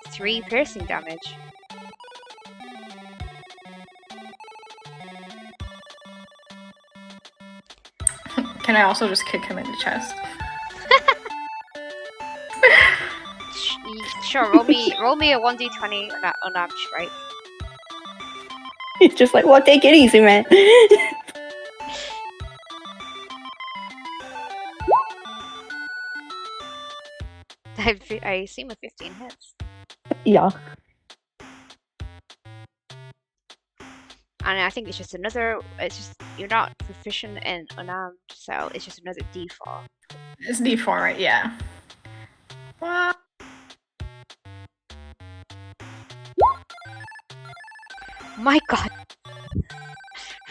3 piercing damage. Can I also just kick him in the chest? Sure, roll me a 1d20 unarmed strike. He's just like, well, take it easy, man. I assume a 15 hits. Yeah. And I think it's just you're not proficient in unarmed, so it's just another d4. It's D4, right? Yeah. What? My god.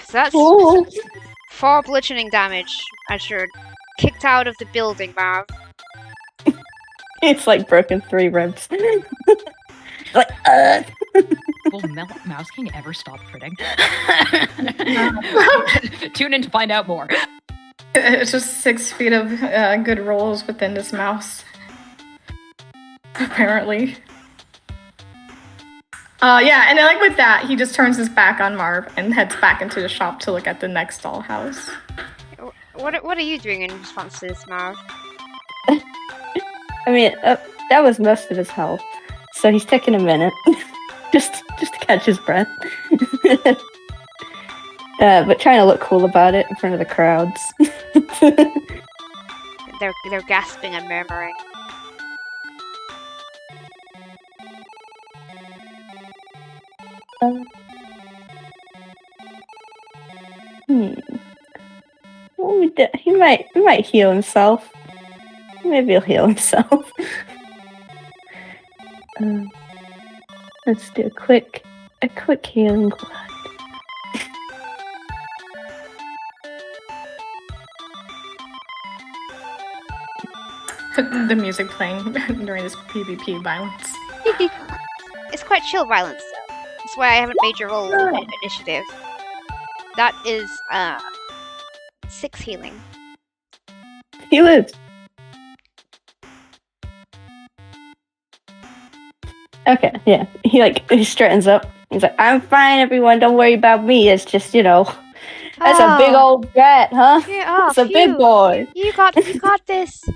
So that's Oh. 4 bludgeoning damage as you're kicked out of the building, Marv. It's like broken 3 ribs. Like, Will Mouse King ever stop critting? Tune in to find out more. It's just 6 feet of good rolls within this mouse. Apparently. Yeah, and then like with that, he just turns his back on Marv and heads back into the shop to look at the next dollhouse. What are you doing in response to this, Marv? I mean, that was most of his health, so he's taking a minute, just to catch his breath. But trying to look cool about it in front of the crowds. They're gasping and murmuring. What we do? He might heal himself. Maybe he'll heal himself. Let's do a quick healing word. The music playing during this PvP violence. It's quite chill violence, though. That's why I haven't made your roll initiative. That is 6 healing. He lives. Okay, yeah. He straightens up. He's like, I'm fine, everyone. Don't worry about me. It's just, that's a big old rat, huh? Yeah, It's a big boy. You got this.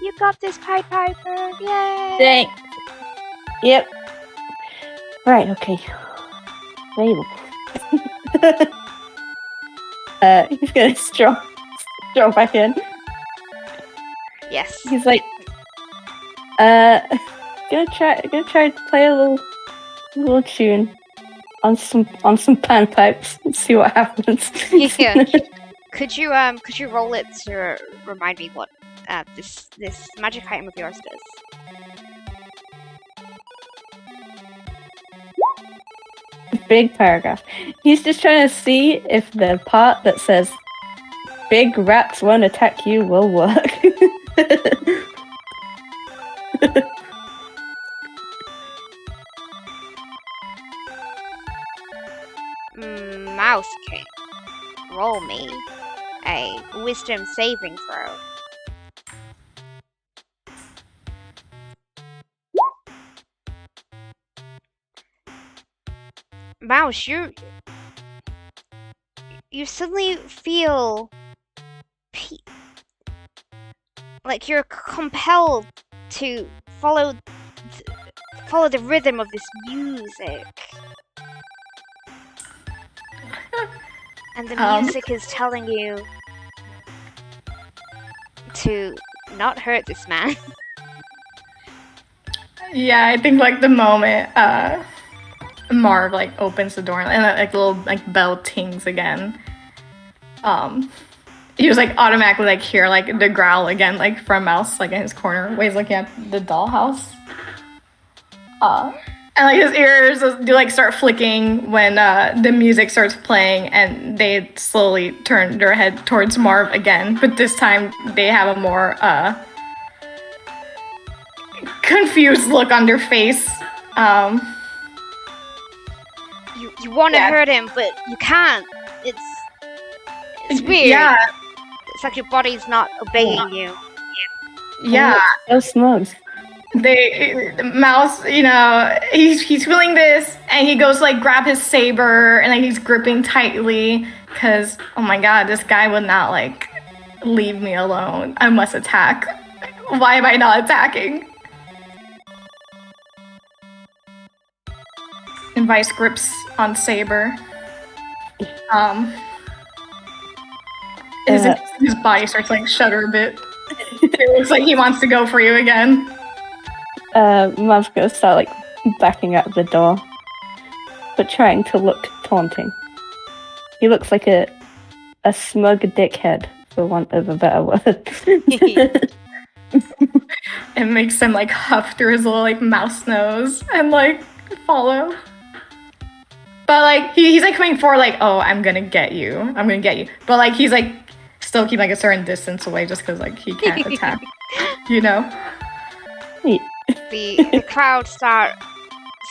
You got this, Pied Piper. Yay! Thanks. Yep. Right. Okay. Label. He's gonna straw back in. Yes. He's like, gonna try to play a little tune on some panpipes and see what happens. Yeah. Could you roll it to remind me what this magic item of yours does? Big paragraph. He's just trying to see if the part that says "big rats won't attack you" will work. Mouse King, roll me a wisdom saving throw. Mouse, you suddenly feel like you're compelled to follow the rhythm of this music. And the music is telling you to not hurt this man. Yeah, I think like the moment Marv like opens the door and like little like bell tings again. He was like automatically like hear like the growl again like from Mouse like in his corner while he's looking at the dollhouse. And like his ears do like start flicking when the music starts playing, and they slowly turn their head towards Marv again, but this time they have a more confused look on their face. You want to hurt him, but you can't. It's weird. Yeah. It's like your body's not obeying you. Yeah. So smug. Mouse, you know, he's feeling this, and he goes to, like, grab his saber, and like he's gripping tightly because, oh my god, this guy would not like leave me alone. I must attack. Why am I not attacking? And Vice grips on saber. His body starts like shudder a bit. It looks like he wants to go for you again. Marv's gonna start like backing out the door, but trying to look taunting. He looks like a smug dickhead, for want of a better word. It makes him like huff through his little like mouse nose and like follow. But like he's like coming forward like, oh, I'm gonna get you. But like he's like still keeping like a certain distance away just because like he can't attack. You know? The crowd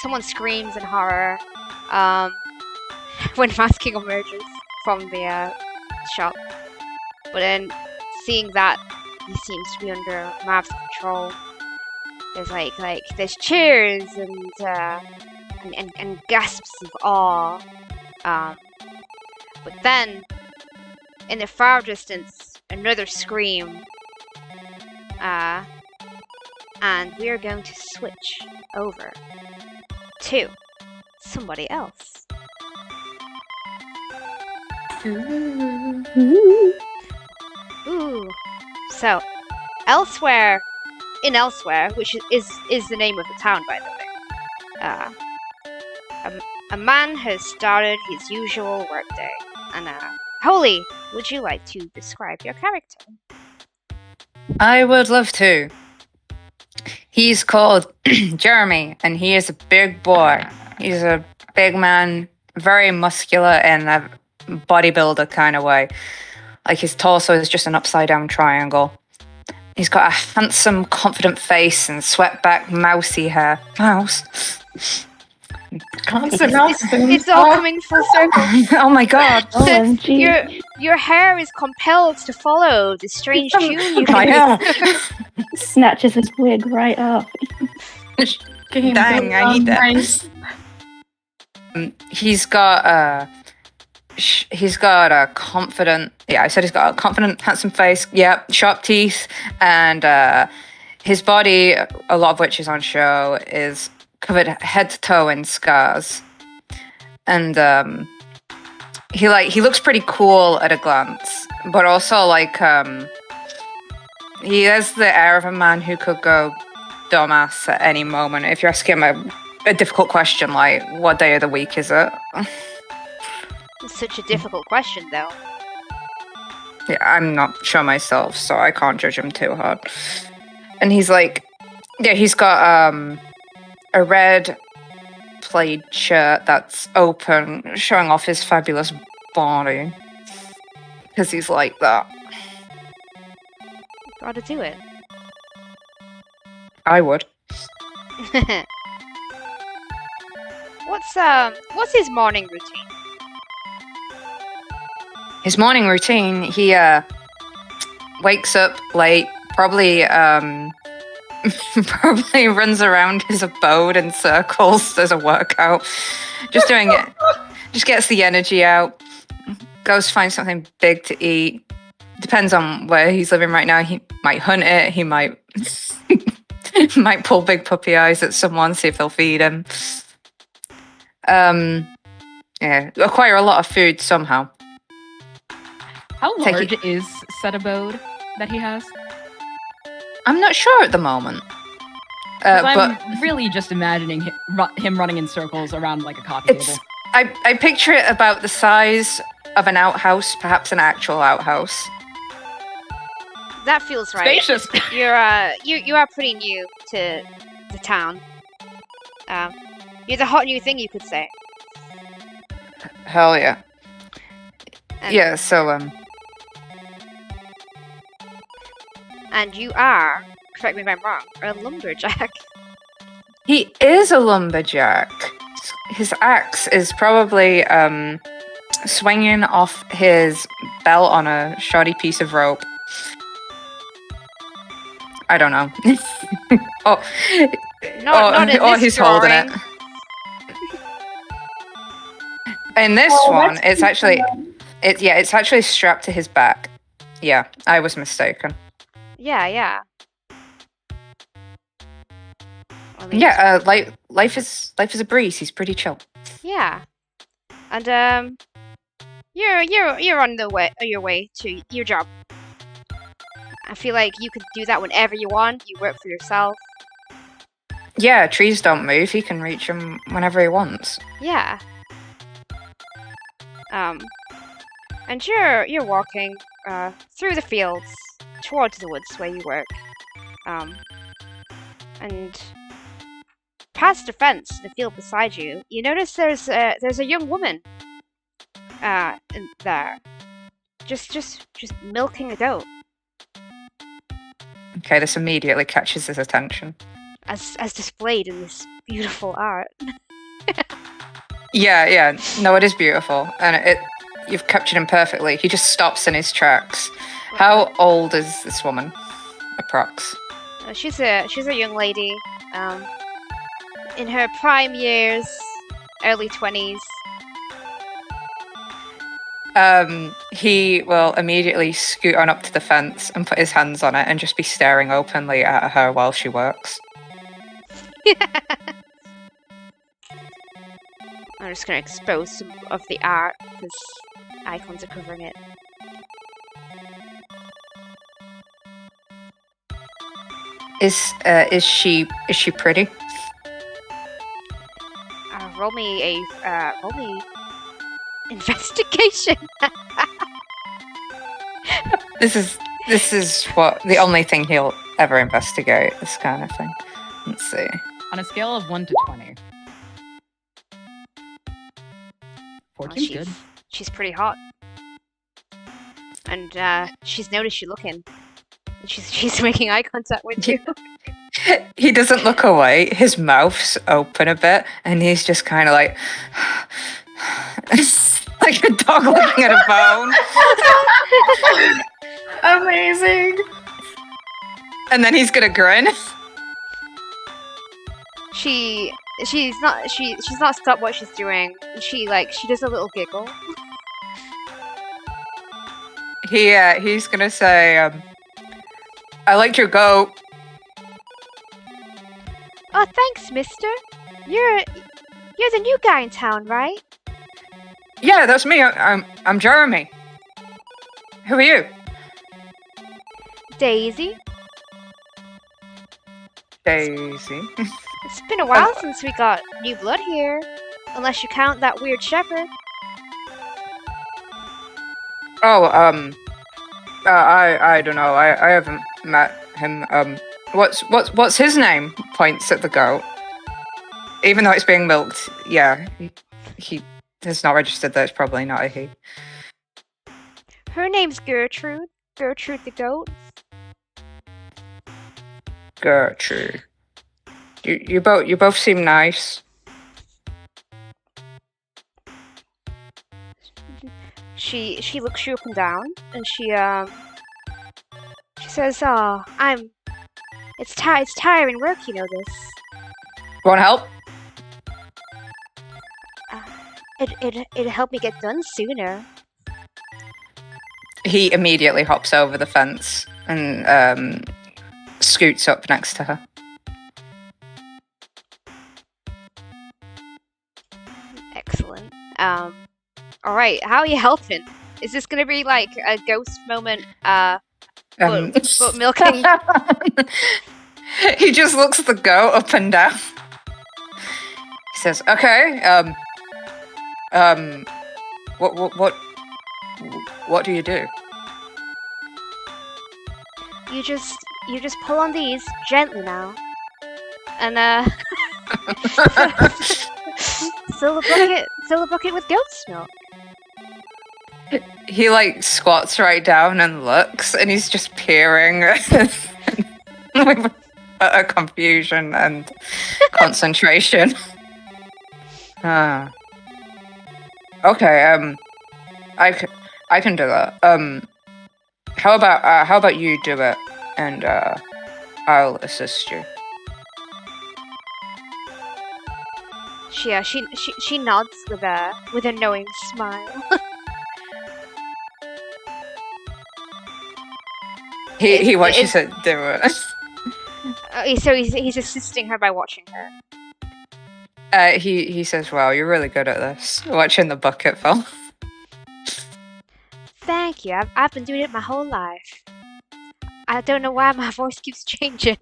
someone screams in horror when Masking emerges from the shop. But then seeing that he seems to be under Marv's control, there's like there's cheers and gasps of awe. But then in the far distance, another scream. And we're going to switch over to somebody else. Ooh. So, Elsewhere, which is the name of the town, by the way, a man has started his usual workday. And, Holy, would you like to describe your character? I would love to. He's called Jeremy, and he is a big boy. He's a big man, very muscular in a bodybuilder kind of way. Like his torso is just an upside down triangle. He's got a handsome, confident face and swept back, mousy hair. Mouse. Constant mouse. It's all coming full circle. Oh my god. OMG. Your hair is compelled to follow the strange tune you I know. Snatches his wig right off. Dang, I need that. He's got a confident. Yeah, I said he's got a confident, handsome face. Yeah, sharp teeth, and his body, a lot of which is on show, is covered head to toe in scars, and he looks pretty cool at a glance, but also like he has the air of a man who could go dumbass at any moment. If you're asking him a difficult question like, what day of the week is it? It's such a difficult question, though. Yeah, I'm not sure myself, so I can't judge him too hard. And he's like, yeah, he's got a red plaid shirt that's open, showing off his fabulous body. Because he's like that. Gotta do it. I would. What's his morning routine? His morning routine, he wakes up late, probably probably runs around his abode in circles as a workout. Just doing it. Just gets the energy out. Goes find something big to eat. Depends on where he's living right now. He might hunt it. He might might pull big puppy eyes at someone, see if they'll feed him. Yeah, acquire a lot of food somehow. How large is said abode that he has? I'm not sure at the moment. but I'm really just imagining him running in circles around like a coffee table. I picture it about the size of an outhouse, perhaps an actual outhouse. That feels right. Spacious. You are pretty new to the town. You're the hot new thing, you could say. Hell yeah. And, Yeah, so And you are, correct me if I'm wrong, a lumberjack. he is a lumberjack. His axe is probably swinging off his belt on a shoddy piece of rope. I don't know. Not in this he's holding it. drawing. In this one, that's it's actually it's actually strapped to his back. Yeah, I was mistaken. Yeah. Yeah, life is a breeze. He's pretty chill. Yeah. And you're on your way to your job. I feel like you could do that whenever you want. You work for yourself. Yeah, trees don't move. He can reach them whenever he wants. Yeah. And you're walking through the fields towards the woods where you work. And past the fence, the field beside you, you notice there's a young woman in there, just milking a goat. Okay, this immediately catches his attention. As displayed in this beautiful art. Yeah. No, it is beautiful, and you've captured him perfectly. He just stops in his tracks. How old is this woman, approx? She's a young lady, in her prime years, early 20s. He will immediately scoot on up to the fence and put his hands on it and just be staring openly at her while she works. I'm just gonna expose some of the art because icons are covering it. Is she pretty? Roll me investigation. This is what the only thing he'll ever investigate. This kind of thing. Let's see. On a scale of 1 to 20. 14's good. She's pretty hot, and she's noticed you looking. And she's making eye contact with you. He doesn't look away. His mouth's open a bit, and he's just kind of like, like a dog looking at a bone. Amazing. And then he's gonna grin. She's not stopped what she's doing. She does a little giggle. He's gonna say, I like your goat. Oh, thanks, mister. You're the new guy in town, right? Yeah, that's me. I'm Jeremy. Who are you? Daisy. Daisy. It's been a while since we got new blood here. Unless you count that weird shepherd. Oh, I don't know. I haven't met him. What's his name? Points at the goat. Even though it's being milked, yeah, he has not registered that it's probably not a he. Her name's Gertrude. Gertrude the goat. Gertrude. You both seem nice. She looks you up and down, and she says, "Oh, it's tiring work, you know this. Want help? It'd help me get done sooner." He immediately hops over the fence and scoots up next to her. Excellent. All right. How are you helping? Is this gonna be like a ghost moment? But milking. He just looks at the goat up and down. He says, "Okay, what do you do?" You just pull on these gently now, and fill the bucket with goat's milk. He like squats right down and looks, and he's just peering with utter confusion and concentration. Okay, I can do that. How about you do it, and I'll assist you. She nods with a knowing smile. He watches it do it. So he's assisting her by watching her. He says, "Wow, you're really good at this." Watching the bucket fill. Thank you. I've been doing it my whole life. I don't know why my voice keeps changing.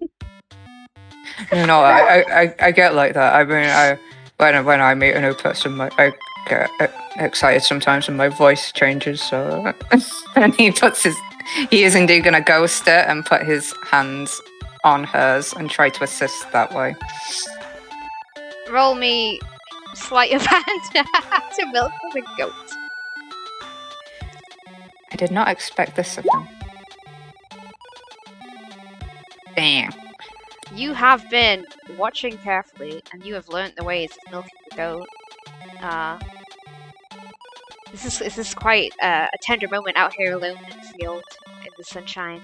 No, I get like that. I mean, when I meet a new person, I get excited sometimes, and my voice changes. So, and he is indeed going to ghost it and put his hands on hers and try to assist that way. Roll me sleight of hand to milk the goat. I did not expect this of him. Damn. You have been watching carefully, and you have learnt the ways of milking the goat. This is quite a tender moment out here alone in the field, in the sunshine.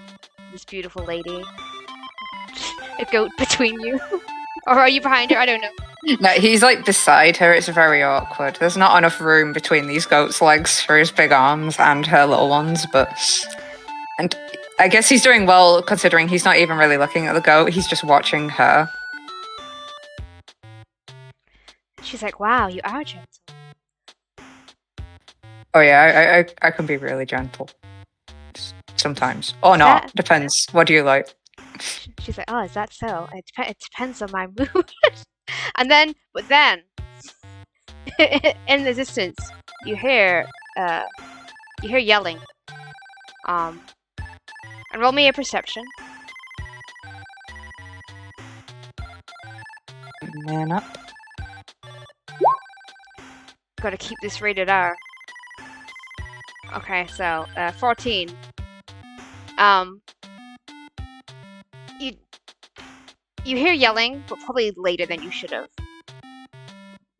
This beautiful lady. A goat between you. Or are you behind her? I don't know. No, he's like beside her. It's very awkward. There's not enough room between these goat's legs for his big arms and her little ones, and I guess he's doing well considering he's not even really looking at the goat. He's just watching her. She's like, "Wow, you are gentle." Oh yeah, I can be really gentle. Sometimes. Or not. Depends. What do you like? She's like, "Oh, is that so? It depends on my mood." But then, in the distance, you hear yelling. And roll me a perception. Man up. Gotta keep this rated R. Okay, so 14. You hear yelling, but probably later than you should have.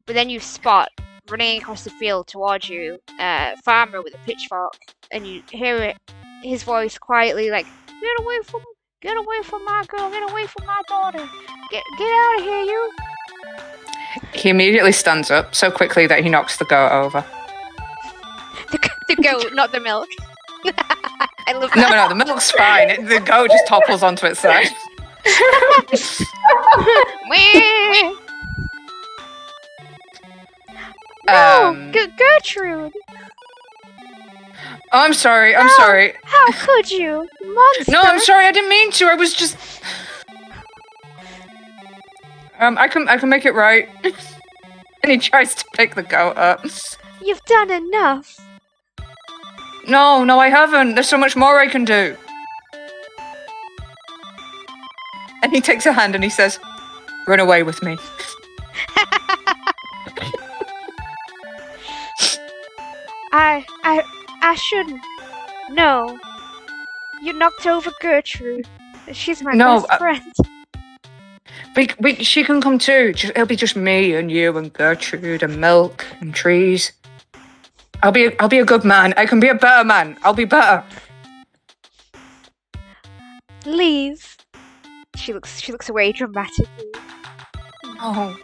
But then you spot running across the field towards you, a farmer with a pitchfork, and you hear his voice quietly like, get away from my girl, get away from my daughter, get out of here, you." He immediately stands up so quickly that he knocks the goat over. The goat, not the milk. I love that. No, the milk's fine. The goat just topples onto its side. Gertrude. Oh, I'm sorry. How could you, monster? No, I'm sorry. I didn't mean to. I was just. I can make it right. And he tries to pick the goat up. You've done enough. No, I haven't. There's so much more I can do. And he takes a hand and he says, "Run away with me." I shouldn't. No. You knocked over Gertrude. She's my best friend. She can come too. It'll be just me and you and Gertrude and milk and trees. I'll be a good man. I can be a better man. I'll be better. Leave. She looks away dramatically. Oh.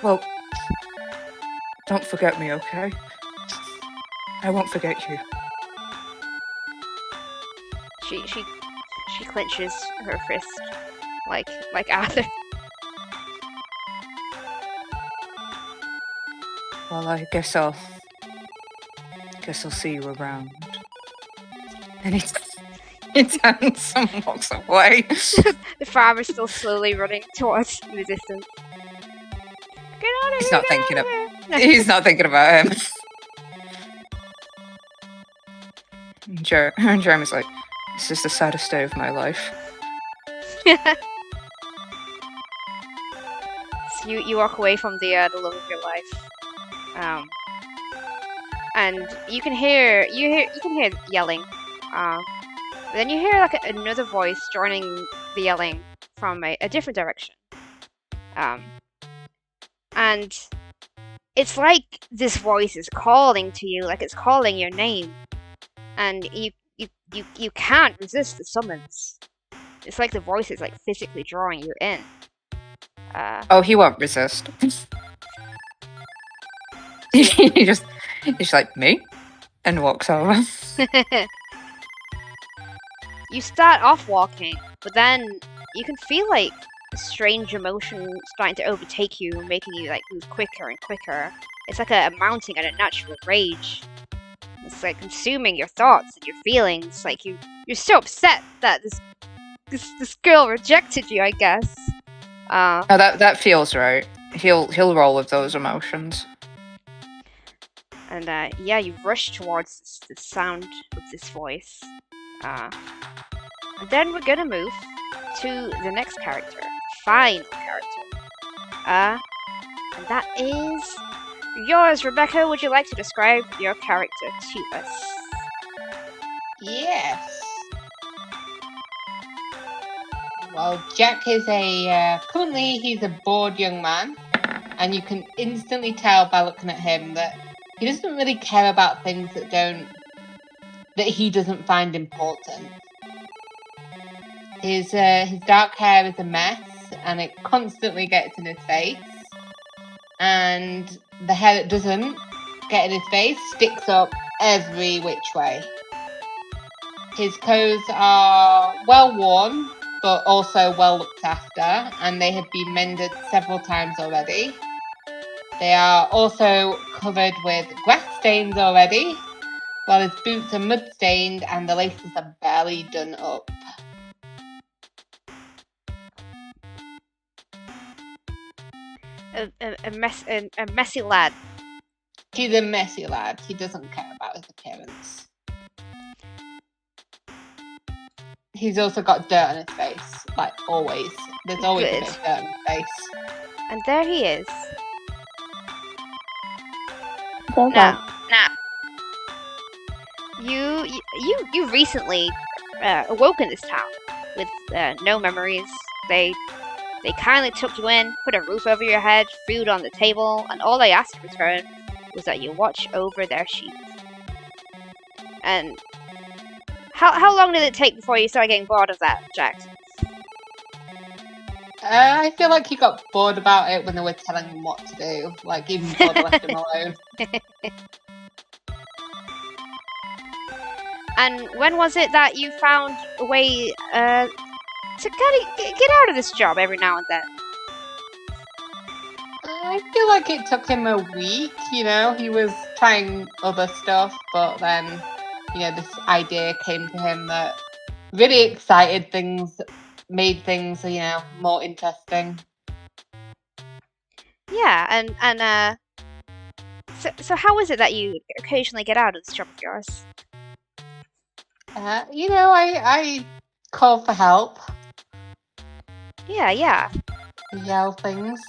Well, don't forget me, okay? I won't forget you. She clenches her fist like Arthur. Well, I guess I'll see you around. And He turns and walks away. The farmer's still slowly running towards in the distance. Get out of He's here! not get thinking out of. of here. He's not thinking about him. Jeremy's like, this is the saddest day of my life. So you walk away from the love of your life, and you can hear yelling, but then you hear like another voice joining the yelling from a different direction, and it's like this voice is calling to you, like it's calling your name, and you can't resist the summons. It's like the voice is like physically drawing you in. Oh, he won't resist. He's just like, me? And walks over. You start off walking, but then you can feel like a strange emotion starting to overtake you, making you like move quicker and quicker. It's like a mounting and a natural rage. It's like consuming your thoughts and your feelings. Like you're so upset that this girl rejected you, I guess. No, that feels right. He'll roll with those emotions. And yeah, you rush towards the sound of this voice. And then we're gonna move to the next character, final character. And that is yours, Rebecca. Would you like to describe your character to us? Yes. Well, Jack is currently he's a bored young man, and you can instantly tell by looking at him that he doesn't really care about things that he doesn't find important. His dark hair is a mess, and it constantly gets in his face. And the hair that doesn't get in his face sticks up every which way. His clothes are well worn, but also well looked after, and they have been mended several times already. They are also covered with grass stains already, while his boots are mud stained and the laces are barely done up. A messy lad. He's a messy lad. He doesn't care about his appearance. He's also got dirt on his face, like always. There's always a bit of dirt on his face. And there he is. Now, you recently awoke in this town with no memories. They kindly took you in, put a roof over your head, food on the table, and all they asked in return was that you watch over their sheep. And how long did it take before you started getting bored of that, Jack? I feel like he got bored about it when they were telling him what to do, like even before they left him alone. And when was it that you found a way to get out of this job every now and then? I feel like it took him a week, you know, he was trying other stuff, but then, you know, this idea came to him that really excited things, made things, you know, more interesting. Yeah, and so how is it that you occasionally get out of this job of yours? You know, I call for help. Yeah. Yell things.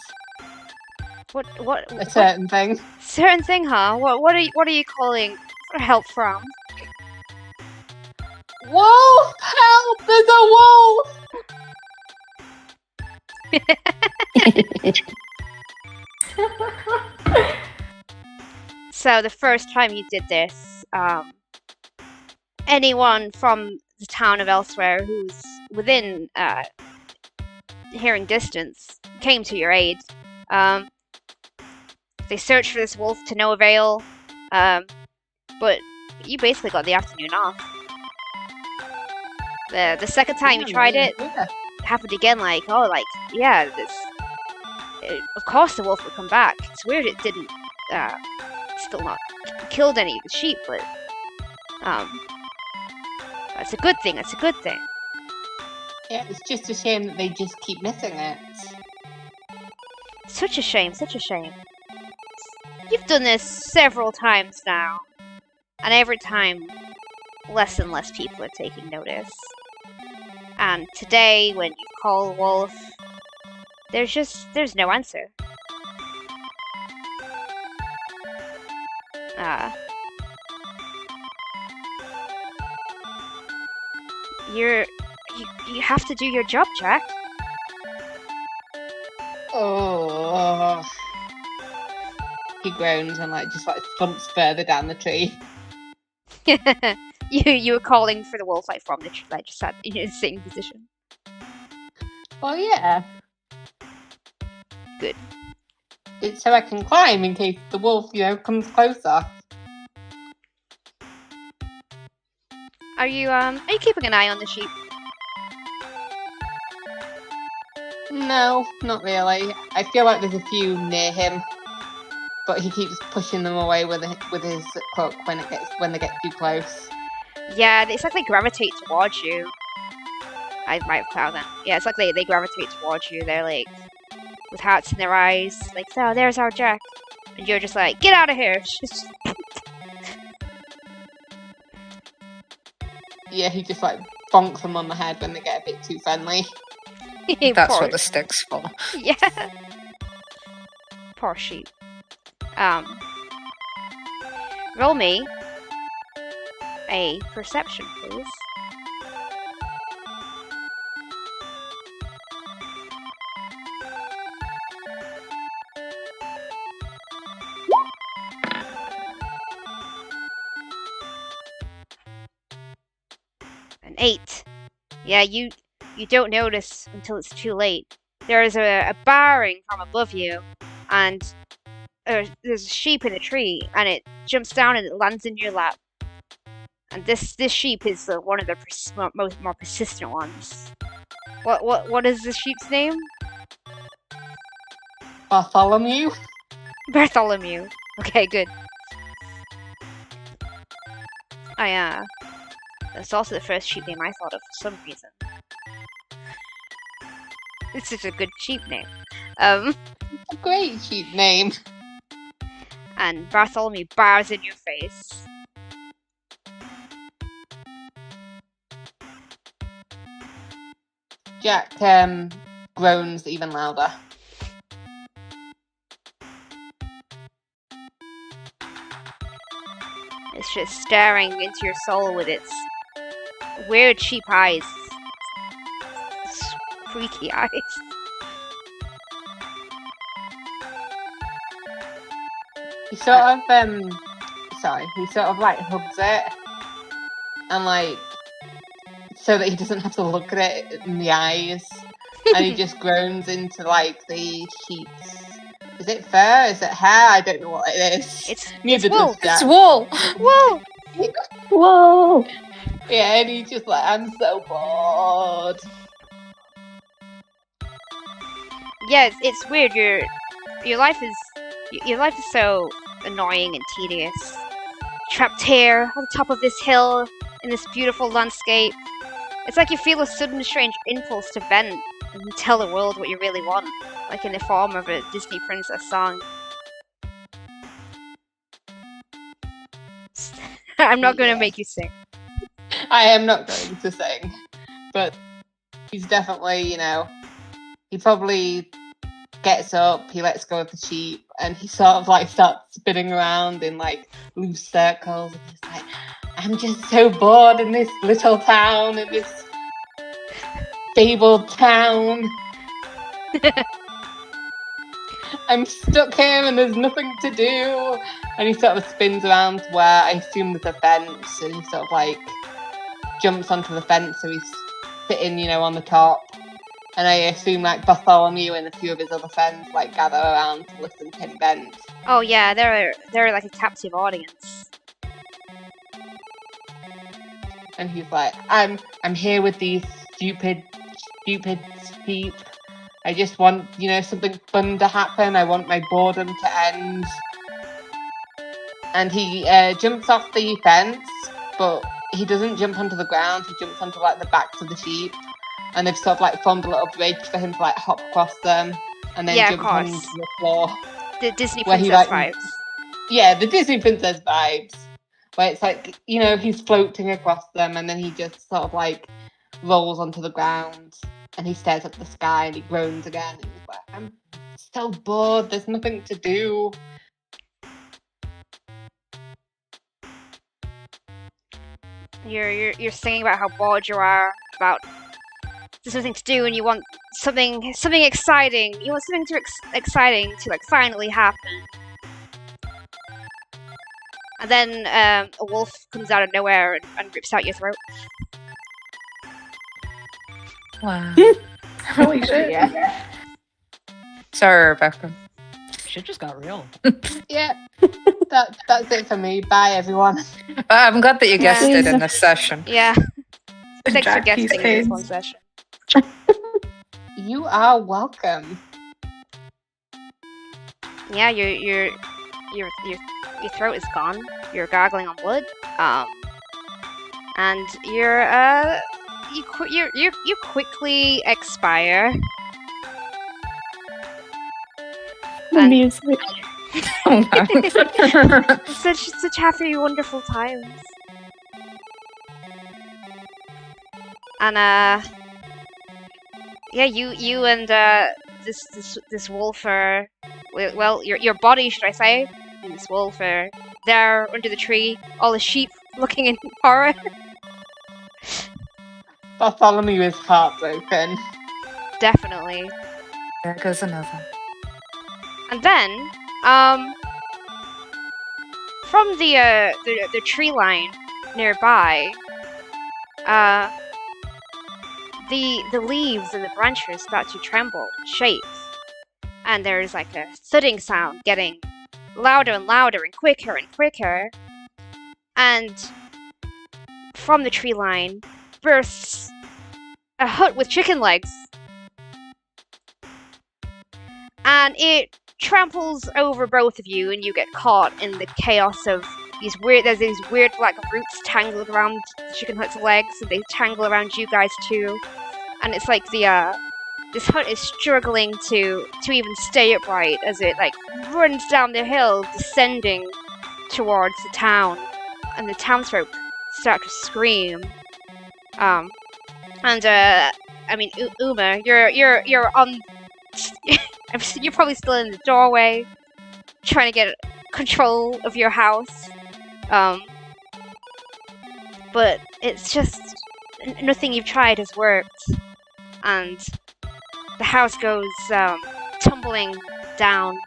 What? A certain thing. Certain thing, huh? What are you calling for help from? Wolf! Help! There's a wolf! So the first time you did this, anyone from the town of elsewhere who's within hearing distance came to your aid. They searched for this wolf to no avail, but you basically got the afternoon off. The second time you tried it, happened again. Of course the wolf would come back. It's weird it didn't, still not killed any of the sheep, but That's a good thing. That's a good thing. Yeah, it's just a shame that they just keep missing it. Such a shame. Such a shame. You've done this several times now, and every time, less and less people are taking notice. And today, when you call Wolf, there's no answer. You have to do your job, Jack. Oh. He groans and just thumps further down the tree. You were calling for the wolf from the tree, just sat in a sitting position. Well, yeah. Good. It's so I can climb in case the wolf, comes closer. Are you keeping an eye on the sheep? No, not really. I feel like there's a few near him, but he keeps pushing them away with his cloak when they get too close. Yeah, it's like they gravitate towards you. I might have found that. Yeah, it's like they gravitate towards you. They're like with hearts in their eyes, like, so there's our Jack, and you're just like, get out of here. Yeah, he just bonks them on the head when they get a bit too friendly. That's what the stick's for. Yeah. Poor sheep. Roll me a perception, please. An 8. Yeah, you don't notice until it's too late. There is a barring from above you, and there's a sheep in a tree, and it jumps down and it lands in your lap. And this sheep is one of the more persistent ones. What is the sheep's name? Bartholomew? Bartholomew. Okay, good. That's also the first sheep name I thought of for some reason. It's such a good sheep name. A great sheep name. And Bartholomew bars in your face. Jack groans even louder. It's just staring into your soul with its weird sheep eyes. Freaky eyes. He sort of hugs it and so that he doesn't have to look at it in the eyes. And he just groans into the sheep's. Is it fur? Is it hair? I don't know what it is. It's wool. It's wool. Wool. Whoa! Yeah, and he's just I'm so bored. Yeah, it's weird. Your life is so annoying and tedious. Trapped here on top of this hill in this beautiful landscape. It's like you feel a sudden strange impulse to vent and tell the world what you really want, like in the form of a Disney princess song. I'm not going to make you sing. I am not going to sing, but he's definitely, he probably gets up, he lets go of the sheep, and he sort of starts spinning around in loose circles, and he's like, I'm just so bored in this little town, in this fabled town. I'm stuck here and there's nothing to do. And he sort of spins around to where I assume there's a fence, and he sort of jumps onto the fence, so he's sitting, on the top. And I assume Bartholomew and a few of his other friends gather around to listen to him vent. Oh yeah, they're like a captive audience. And he's like, I'm here with these stupid sheep. I just want, something fun to happen. I want my boredom to end. And he jumps off the fence, but he doesn't jump onto the ground. He jumps onto like the backs of the sheep, and they've sort of like formed a little bridge for him to like hop across them, and then Yeah, of jump course. onto the floor. The Disney Where he, princess like, vibes. Yeah, the Disney princess vibes, where it's like, you know, he's floating across them, and then he just sort of like rolls onto the ground, and he stares up at the sky, and he groans again, and he's like, I'm so bored. There's nothing to do. You're singing about how bored you are, about there's nothing to do, and you want something exciting. You want something exciting to like finally happen. And then a wolf comes out of nowhere and rips out your throat. Wow. Holy shit. Yeah. Sorry, Rebecca. Shit just got real. Yeah. That's it for me. Bye, everyone. I'm glad that you guessed Yeah. it in this session. Yeah. Thanks for Jack guessing Peace in this Cades. one session. You are welcome. Yeah, your throat is gone. You're gargling on blood. And you quickly expire. The And- music. Oh, no. such happy, wonderful times. And yeah, you and this wolf are, well, your body, should I say, and this wolf are there under the tree, all the sheep looking in horror. Bartholomew is heartbroken. Definitely. There goes another. And then, from the tree line nearby, the leaves and the branches start to tremble and shake, and there's like a thudding sound getting louder and louder and quicker, and from the tree line bursts a hut with chicken legs, and it tramples over both of you, and you get caught in the chaos of there's these weird black roots tangled around the chicken hut's legs, and they tangle around you guys too. And it's like this hut is struggling to even stay upright as it like runs down the hill, descending towards the town, and the townsfolk start to scream. I mean, Uma, you're on. You're probably still in the doorway, trying to get control of your house. But it's just nothing you've tried has worked, and the house goes tumbling down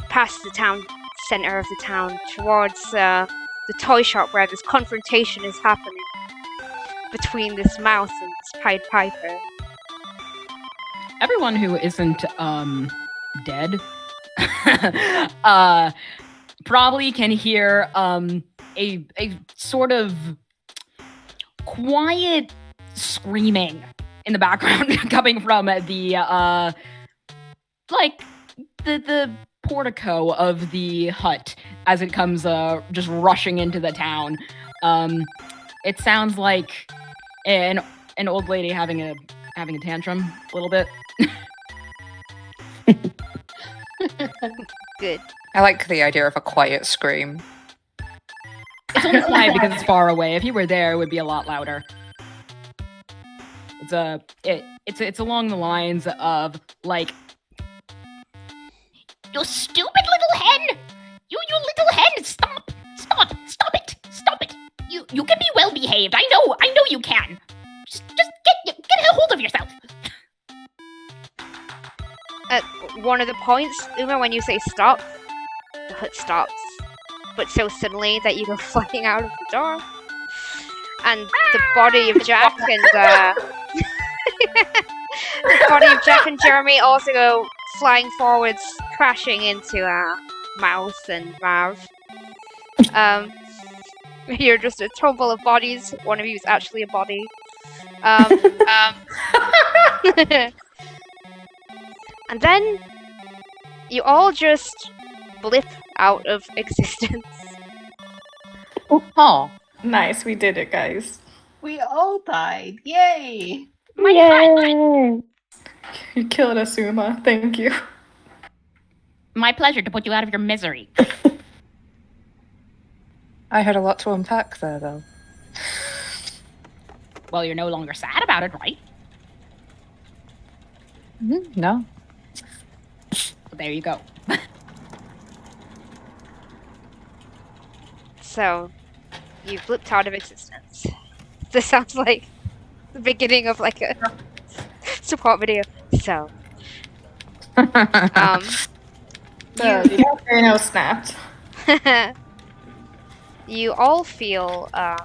past the town center of the town towards the toy shop where this confrontation is happening between this mouse and this Pied Piper. Everyone who isn't dead probably can hear a sort of quiet screaming in the background coming from the the portico of the hut as it comes just rushing into the town. It sounds like an old lady having a tantrum a little bit. Good. I like the idea of a quiet scream. It's only quiet because it's far away. If you were there, it would be a lot louder. It's along the lines of like, you stupid little hen! You little hen! Stop it! You can be well behaved. I know you can. Just get a hold of yourself. At one of the points, Uma, when you say stop, the hut stops, but so suddenly that you go flying out of the door, and the body of Jack and the body of Jack and Jeremy also go flying forwards, crashing into Mouse and Marv. You're just a tumble of bodies. One of you is actually a body. And then you all just blip out of existence. Oh. Nice, we did it, guys. We all died. Yay! My Yay! You killed us, Uma. Thank you. My pleasure to put you out of your misery. I had a lot to unpack there, though. Well, you're no longer sad about it, right? No. Well, there you go. So, you've blipped out of existence. This sounds like the beginning of like a support video. So, So, the nose snapped. you all feel the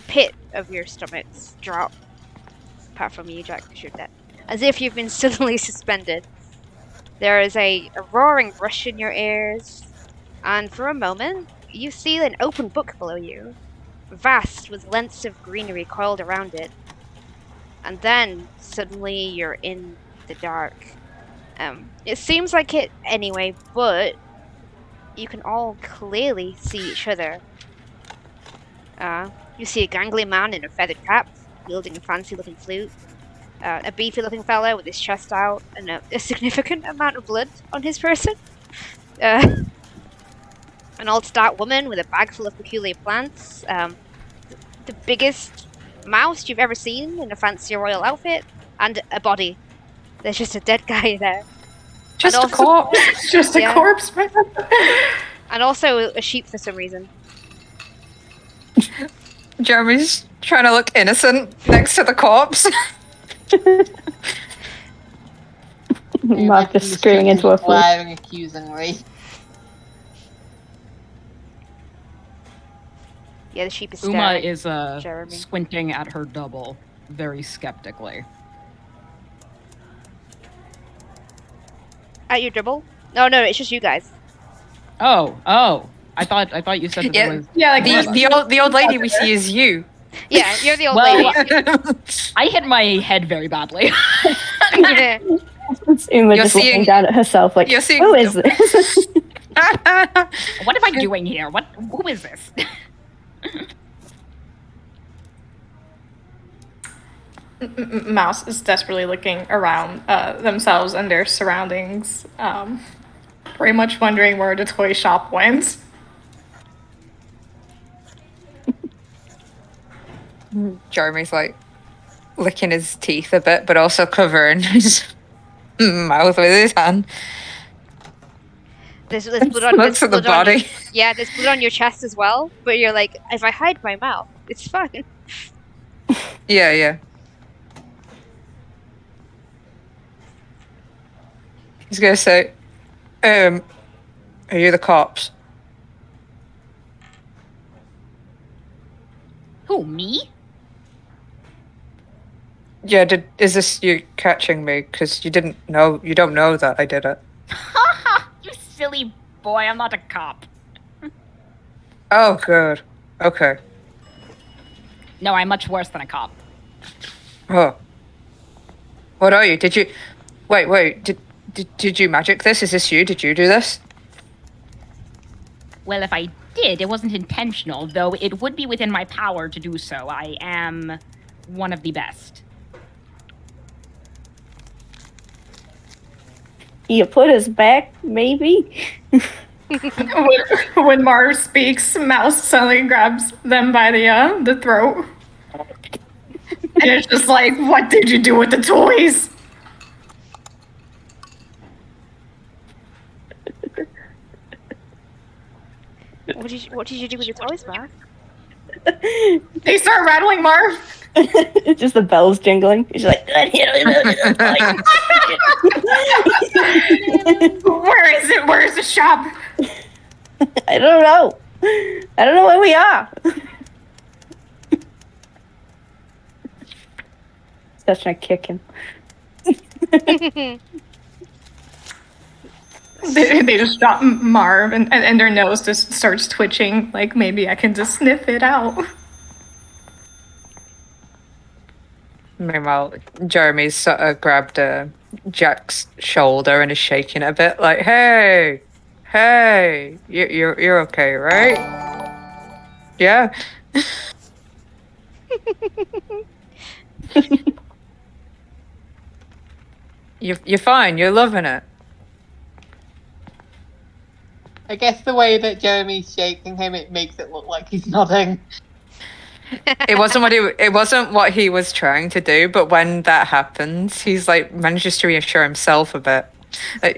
pit of your stomachs drop, apart from you, Jack, because you're dead, as if you've been suddenly suspended. There is a roaring rush in your ears, and for a moment, you see an open book below you, vast with lengths of greenery coiled around it. And then, suddenly, you're in the dark. It seems like it anyway, but you can all clearly see each other. You see a gangly man in a feathered cap, wielding a fancy-looking flute. A beefy-looking fellow with his chest out, and a significant amount of blood on his person. An old stout woman with a bag full of peculiar plants. The biggest mouse you've ever seen in a fancy royal outfit, and a body. There's just a dead guy there. Just And a corpse. It's just a Yeah. corpse, man. And also a sheep for some reason. Jeremy's trying to look innocent next to the corpse. Marv just screaming into a flute. Glaring accusingly. Yeah, the sheep is Uma staring. is Jeremy. squinting at her double very skeptically. At your dribble? No, it's just you guys. Oh. I thought you said that Yeah. there was. Yeah, like The old lady we see is you. Yeah, you're the old Well, lady. I hit my head very badly. Yeah. It's Uma You're just looking seeing- down at herself like, you're seeing- who is this? What am I doing here? Who is this? Mouse is desperately looking around themselves and their surroundings, very much wondering where the toy shop went. Jeremy's like licking his teeth a bit, but also covering his mouth with his hand. There's blood on Looks at the blood on- body. Yeah, there's blood on your chest as well, but you're like, if I hide my mouth, it's fine. Yeah. He's gonna say, are you the cops? Who, me? Yeah, is this you catching me? Because you don't know that I did it. You silly boy, I'm not a cop. Oh, good. Okay. No, I'm much worse than a cop. Oh. What are you? Did you... Wait, did you magic this? Is this you? Did you do this? Well, if I did, it wasn't intentional, though it would be within my power to do so. I am one of the best. You put us back, maybe? When Marv speaks, Mouse suddenly grabs them by the throat. And it's just like, what did you do with the toys? What did you do with your toys, Marv? They start rattling Marv. It's just the bells jingling. He's like, Where is it? Where is the shop? I don't know. I don't know where we are. Just trying to kick him. They just drop Marv and their nose just starts twitching. Like, maybe I can just sniff it out. Meanwhile, Jeremy's sort of grabbed Jack's shoulder and is shaking it a bit, like, "Hey, you're okay, right? Yeah." You're fine. You're loving it. I guess the way that Jeremy's shaking him, it makes it look like he's nodding. It wasn't what he was trying to do, but when that happens, he's like manages to reassure himself a bit.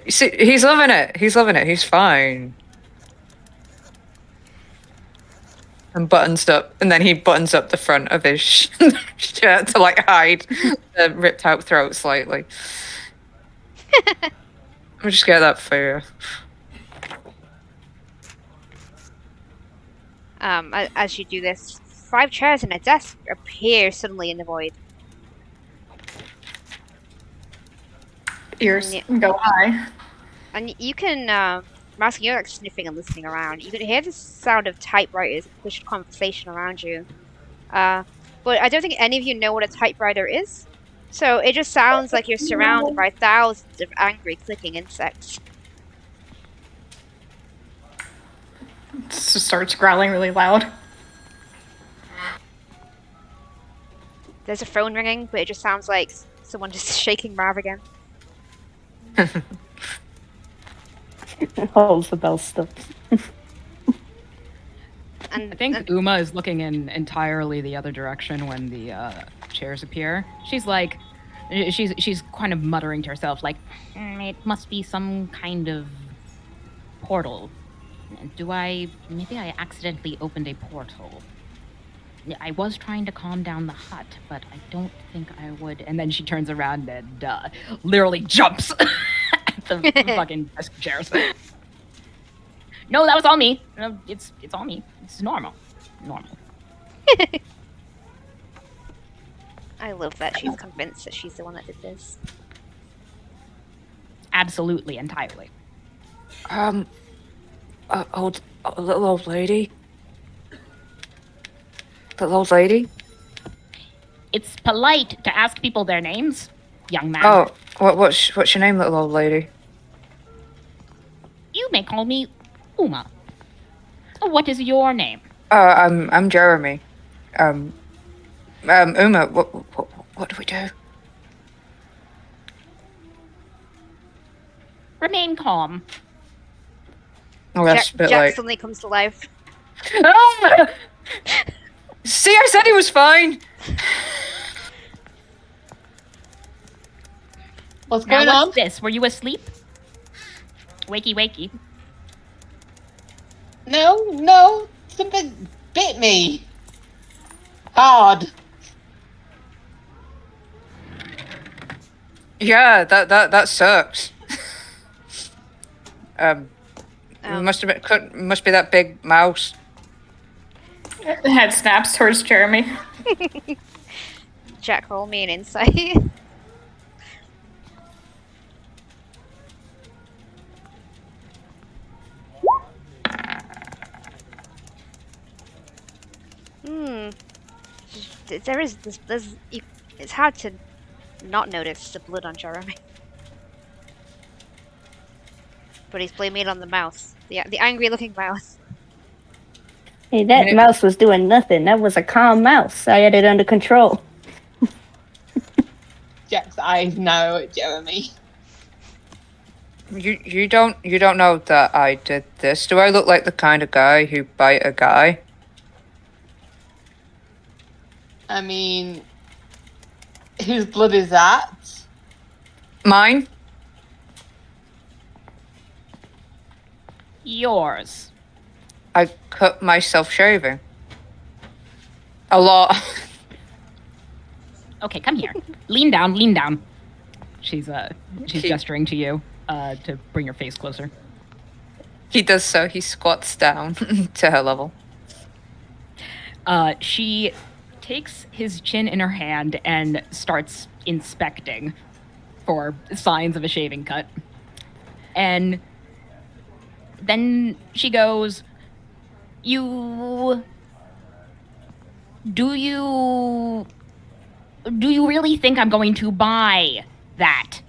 See, he's loving it. He's loving it. He's fine. And then he buttons up the front of his shirt to like hide the ripped out throat slightly. I'll just get that for you. As you do this, 5 chairs and a desk appear suddenly in the void. Ears go high. And you can, Marcy, you're like sniffing and listening around. You can hear the sound of typewriters and pushed conversation around you. But I don't think any of you know what a typewriter is. So it just sounds like you're surrounded by thousands of angry clicking insects. It just starts growling really loud. There's a phone ringing, but it just sounds like someone just shaking Marv again. Holds the bell stops. And I think Uma is looking in entirely the other direction when the chairs appear. She's like, she's kind of muttering to herself, like, it must be some kind of portal. Maybe I accidentally opened a portal. I was trying to calm down the hut, but I don't think I would. And then she turns around and literally jumps at the fucking desk chairs. No, that was all me. No, it's all me. It's normal. I love that she's convinced that she's the one that did this. Absolutely, entirely. A little old lady. Little old lady. It's polite to ask people their names, young man. Oh, what's your name, little old lady? You may call me Uma. What is your name? I'm Jeremy. Uma, what do we do? Remain calm. Oh, that's a bit Jack like. suddenly comes to life. Ah! See, I said he was fine. What's Now going on? what's this? Were you asleep? Wakey. No, something bit me. Hard. Yeah, that sucks. Must be that big mouse. The head snaps towards Jeremy. Jack, roll me an insight. It's hard to not notice the blood on Jeremy. But he's blaming it on the mouse. The angry-looking mouse. Hey, that mouse was doing nothing. That was a calm mouse. I had it under control. Jack's eyes narrow at Jeremy. You don't know that I did this. Do I look like the kind of guy who bite a guy? I mean, whose blood is that? Mine? Yours. I cut myself shaving. A lot. Okay, come here. Lean down. She's gesturing to you to bring your face closer. He does so. He squats down to her level. She takes his chin in her hand and starts inspecting for signs of a shaving cut. And then she goes, Do you really think I'm going to buy that?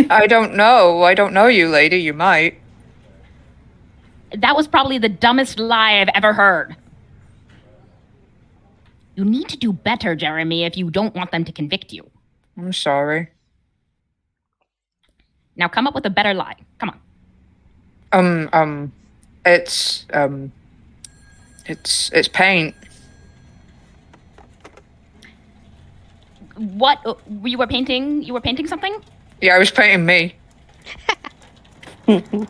I don't know. I don't know you, lady. You might. That was probably the dumbest lie I've ever heard. You need to do better, Jeremy, if you don't want them to convict you. I'm sorry. Now come up with a better lie. Come on. It's paint. What? You were painting? You were painting something? Yeah, I was painting me. Do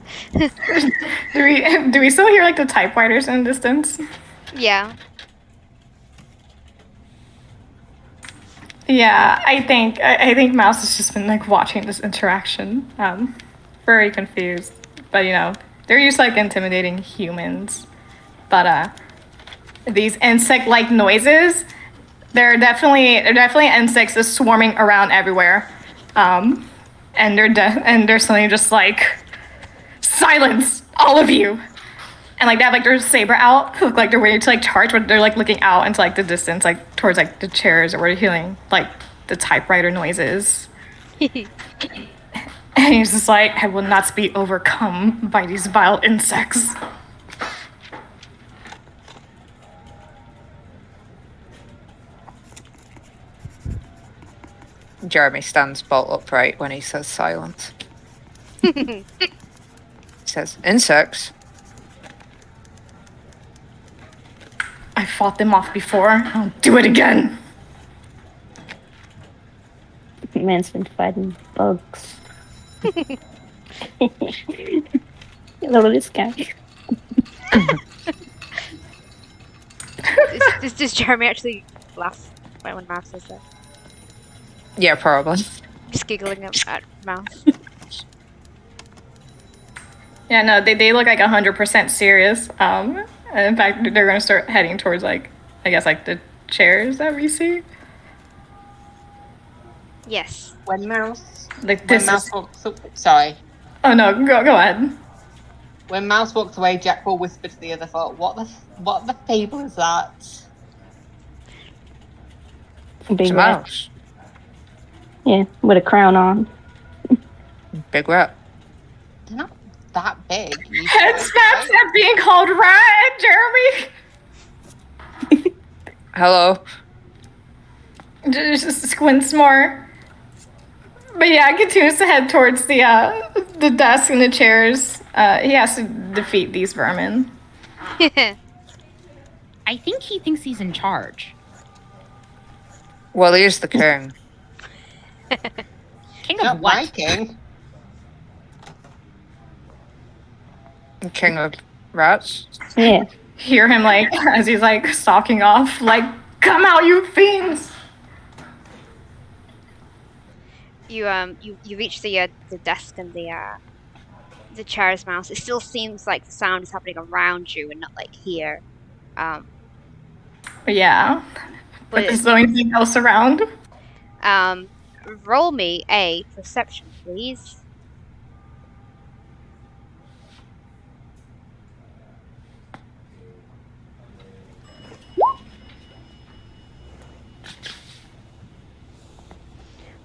we still hear like the typewriters in the distance? Yeah. Yeah, I think Mouse has just been like watching this interaction, very confused. But you know, they're used to like intimidating humans, but these insect-like noises, they're definitely insects just swarming around everywhere, and they're suddenly just like, silence, all of you. And like they have like their saber out, look like they're waiting to like charge, but they're like looking out into like the distance, like towards like the chairs, or we're hearing like the typewriter noises. And he's just like, I will not be overcome by these vile insects. Jeremy stands bolt upright when he says silence. He says, insects? I fought them off before. I'll do it again. Man's been fighting bugs. Look at this guy. Does Jeremy actually laugh when Marv says that? Yeah, probably. Just giggling at Marv. Yeah, no, they look like 100% serious. And in fact, they're gonna start heading towards like, I guess like the chairs that we see. Yes. When Mouse walks up, sorry. Oh no, go ahead. When Mouse walks away, Jack will whisper to the other foot, "What the fable is that?" Big It's a rat. mouse. Yeah, with a crown on. Big rat. They're not that big. Head snaps at being called rat, Jeremy. Hello. Just squints more. But yeah, continues to head towards the desk and the chairs. He has to defeat these vermin. I think he thinks he's in charge. Well, he is the king. King Not of my what? king. The king of rats. Yeah. Hear him like as he's like stalking off, like, come out, you fiends! You reach the desk and the chair's mouse. It still seems like the sound is happening around you and not like here. Yeah. But is there anything else around? Roll me a perception, please.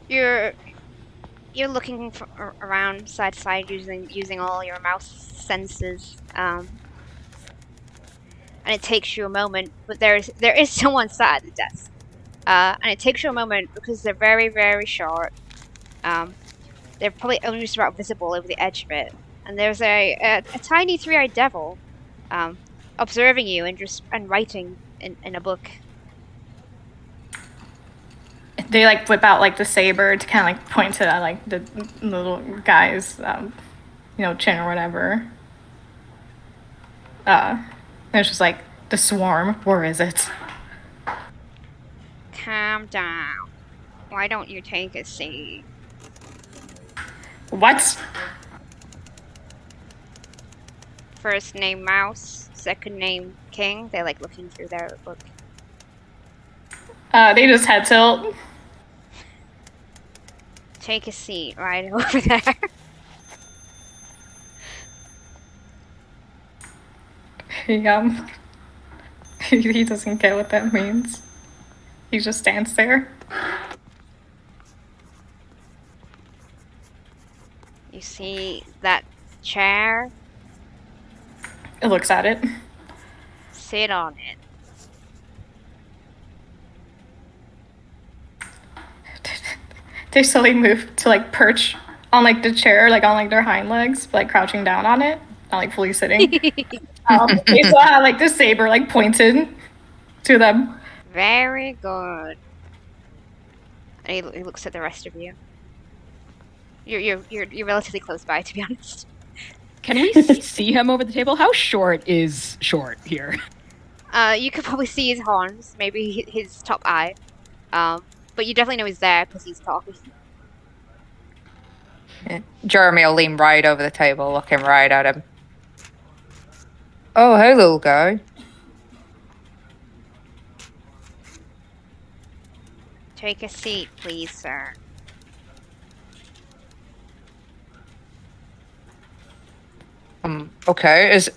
You're looking around side to side using all your mouse senses, and it takes you a moment. But there is someone sat at the desk, and it takes you a moment because they're very, very short. They're probably only just about visible over the edge of it, and there's a tiny three-eyed devil, observing you and writing in a book. They like whip out like the saber to kind of like point to that like the little guy's chin or whatever. And it's just like, the swarm, where is it? Calm down. Why don't you take a seat? What? First name Mouse, second name King. They're like looking through their book. They just head tilt. Take a seat right over there. He doesn't get what that means. He just stands there. You see that chair? It looks at it. Sit on it. They slowly move to like perch on like the chair, like on like their hind legs, but, like crouching down on it, not like fully sitting. They still have like the saber like pointed to them. Very good. And he looks at the rest of you. You're relatively close by, to be honest. Can we see him over the table? How short is short here? You could probably see his horns, maybe his top eye. But you definitely know he's there because he's talking. Jeremy will lean right over the table, looking right at him. Oh, hey, little guy. Take a seat, please, sir. Okay. Is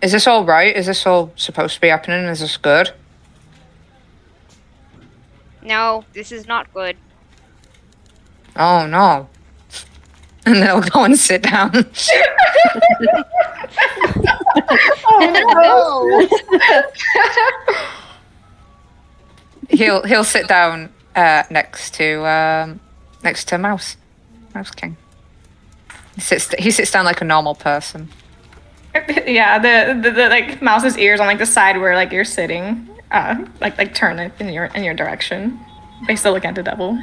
this all right? Is this all supposed to be happening? Is this good? No, this is not good. Oh no. And then I'll go and sit down. He'll sit down next to Mouse King. He sits down like a normal person. Yeah, the like Mouse's ears on like the side where like you're sitting, like turn it in your direction. They still look at the devil.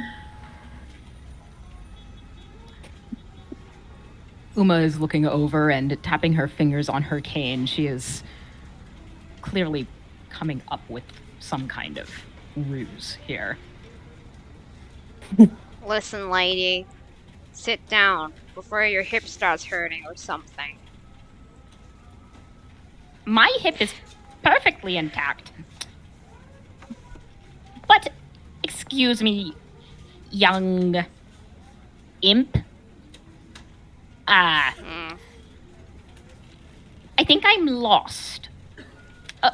Uma is looking over and tapping her fingers on her cane. She is clearly coming up with some kind of ruse here. Listen, lady. Sit down before your hip starts hurting or something. My hip is perfectly intact. But, excuse me, young imp. I think I'm lost.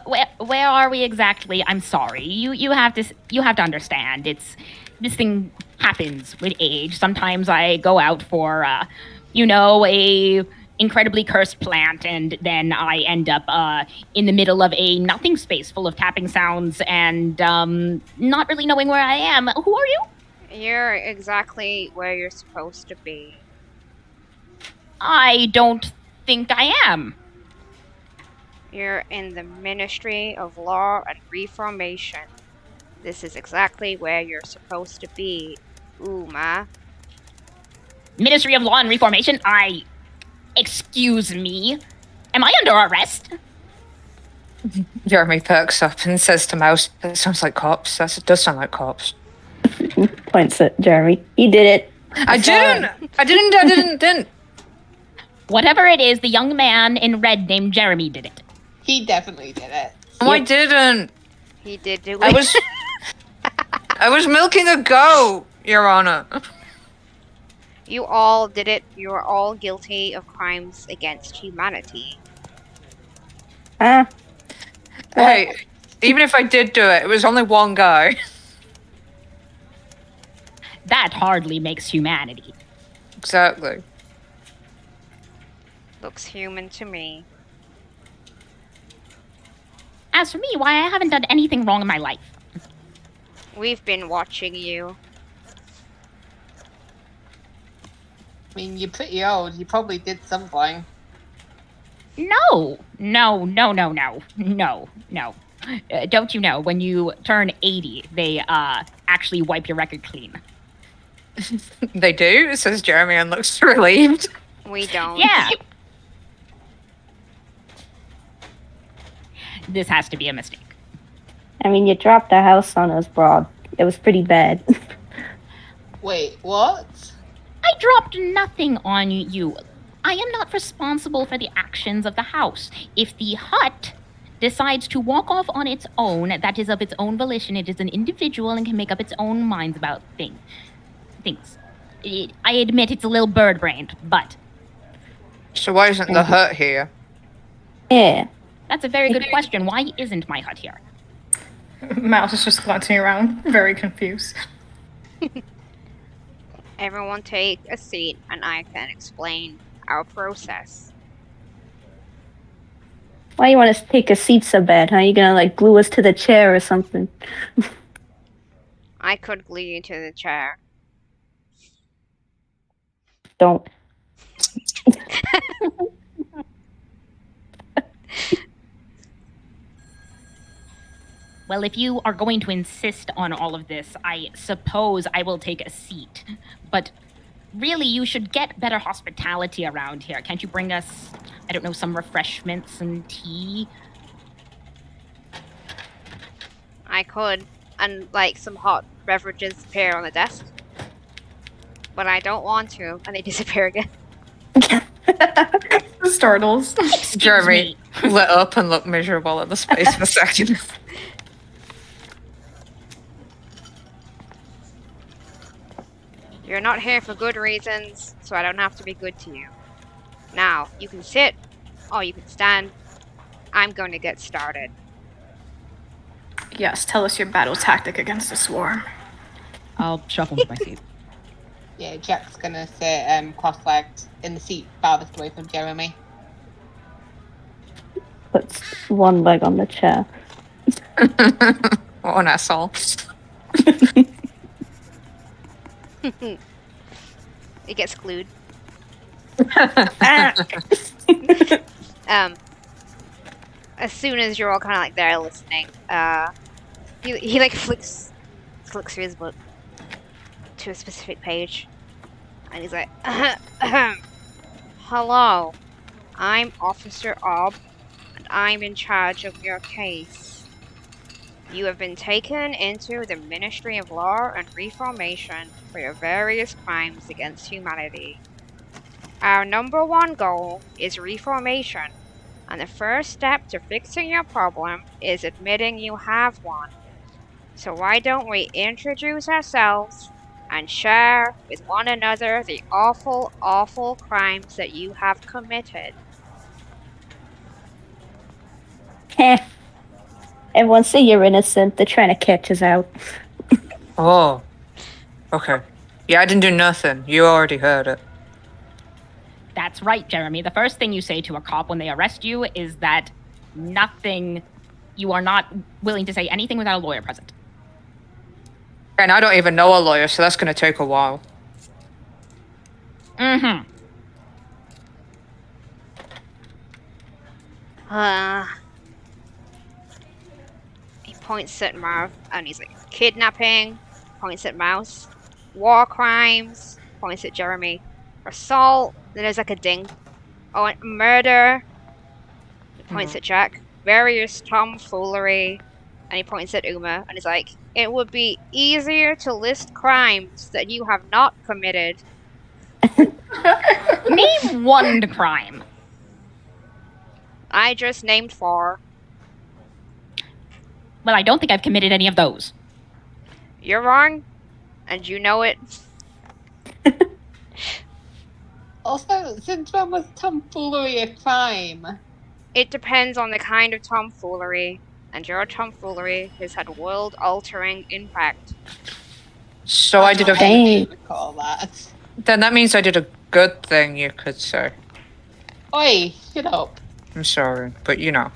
Where are we exactly? I'm sorry. You have to understand. This thing happens with age. Sometimes I go out for a incredibly cursed plant, and then I end up in the middle of a nothing space full of tapping sounds and not really knowing where I am. Who are you? You're exactly where you're supposed to be. I don't think I am. You're in the Ministry of Law and Reformation. This is exactly where you're supposed to be, Uma. Ministry of Law and Reformation? Excuse me? Am I under arrest? Jeremy perks up and says to Mouse, "That sounds like cops. It does sound like cops." Points at Jeremy. He did it. I didn't. Whatever it is, the young man in red named Jeremy did it. He definitely did it. No, I didn't. He did do it. I was milking a goat, Your Honor. You all did it. You are all guilty of crimes against humanity. Hey, even if I did do it, it was only one guy. That hardly makes humanity. Exactly. Looks human to me. As for me, why, I haven't done anything wrong in my life. We've been watching you. I mean, you're pretty old. You probably did something. No. Don't you know, when you turn 80, they actually wipe your record clean. They do, says Jeremy and looks relieved. We don't. Yeah. This has to be a mistake. I mean, you dropped the house on us, Broad. It was pretty bad. Wait, what? I dropped nothing on you. I am not responsible for the actions of the house. If the hut decides to walk off on its own, that is of its own volition. It is an individual and can make up its own minds about things. I admit it's a little bird-brained, but... So why isn't the hut here? Yeah. That's a very good question. Why isn't my hut here? Mouse is just glancing around, very confused. Everyone take a seat and I can explain our process. Why you want to take a seat so bad, huh? You gonna, like, glue us to the chair or something? I could glue you to the chair. Don't. Well, if you are going to insist on all of this, I suppose I will take a seat. But really, you should get better hospitality around here. Can't you bring us, I don't know, some refreshments and tea? I could, and like some hot beverages appear on the desk. But I don't want to, and they disappear again. Startles. Excuse Jeremy me. lit up and looked miserable at the space for a second. You're not here for good reasons, so I don't have to be good to you. Now, you can sit, or you can stand. I'm going to get started. Yes, tell us your battle tactic against the swarm. I'll shuffle into my seat. Yeah, Jack's gonna sit cross-legged in the seat farthest away from Jeremy. Puts one leg on the chair. What an asshole. It gets glued. As soon as you're all kind of like there listening, he like flicks through his book to a specific page, and he's like, "Hello, I'm Officer Ob, and I'm in charge of your case. You have been taken into the Ministry of Law and Reformation for your various crimes against humanity. Our number one goal is reformation, and the first step to fixing your problem is admitting you have one. So why don't we introduce ourselves and share with one another the awful, awful crimes that you have committed?" Heh. Everyone say you're innocent. They're trying to catch us out. Oh. Okay. Yeah, I didn't do nothing. You already heard it. That's right, Jeremy. The first thing you say to a cop when they arrest you is that you are not willing to say anything without a lawyer present. And I don't even know a lawyer, so that's going to take a while. Mm-hmm. He points at Marv, and he's like, "Kidnapping," points at Mouse. "War crimes," points at Jeremy. "Assault," then there's like a ding. "Oh, and murder," he points at Jack. "Various tomfoolery," and he points at Uma, and he's like, "It would be easier to list crimes that you have not committed." Name one crime. I just named 4. Well, I don't think I've committed any of those. You're wrong, and you know it. Also, since when was tomfoolery a crime? It depends on the kind of tomfoolery, and your tomfoolery has had world-altering impact. So I did a... Dang. Recall that. Then that means I did a good thing, you could say. Oi, shut up. I'm sorry, but you know.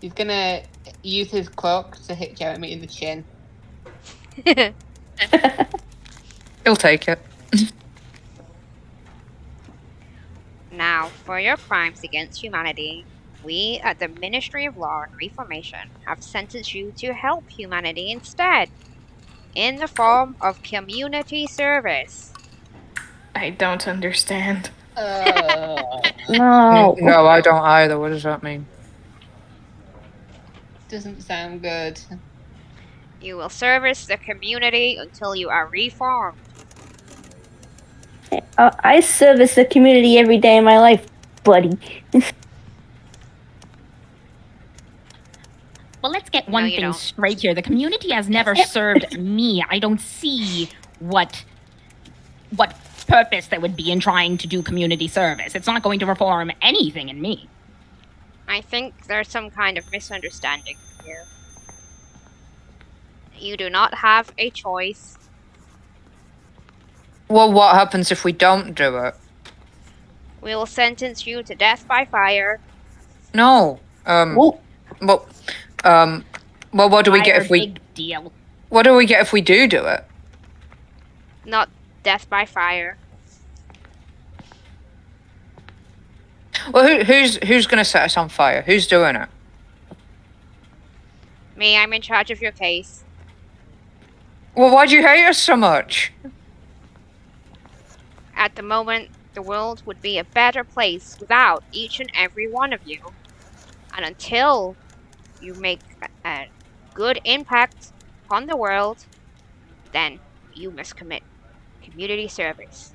He's gonna use his cloak to hit Jeremy in the chin. He'll take it. Now, for your crimes against humanity, we at the Ministry of Law and Reformation have sentenced you to help humanity instead, in the form of community service. I don't understand. No. No, I don't either. What does that mean? Doesn't sound good. You will service the community until you are reformed. I service the community every day of my life, buddy. Well, let's get No, one you thing don't. straight here. The community has never served me. I don't see what purpose there would be in trying to do community service. It's not going to reform anything in me. I think there's some kind of misunderstanding here. You do not have a choice. Well, what happens if we don't do it? We will sentence you to death by fire. No. Well, Well, what do we get Fire, if we? big deal. What do we get if we do it? Not death by fire. Well, who's gonna set us on fire? Who's doing it? Me, I'm in charge of your case. Well, why do you hate us so much? At the moment, the world would be a better place without each and every one of you. And until you make a good impact on the world, then you must commit community service.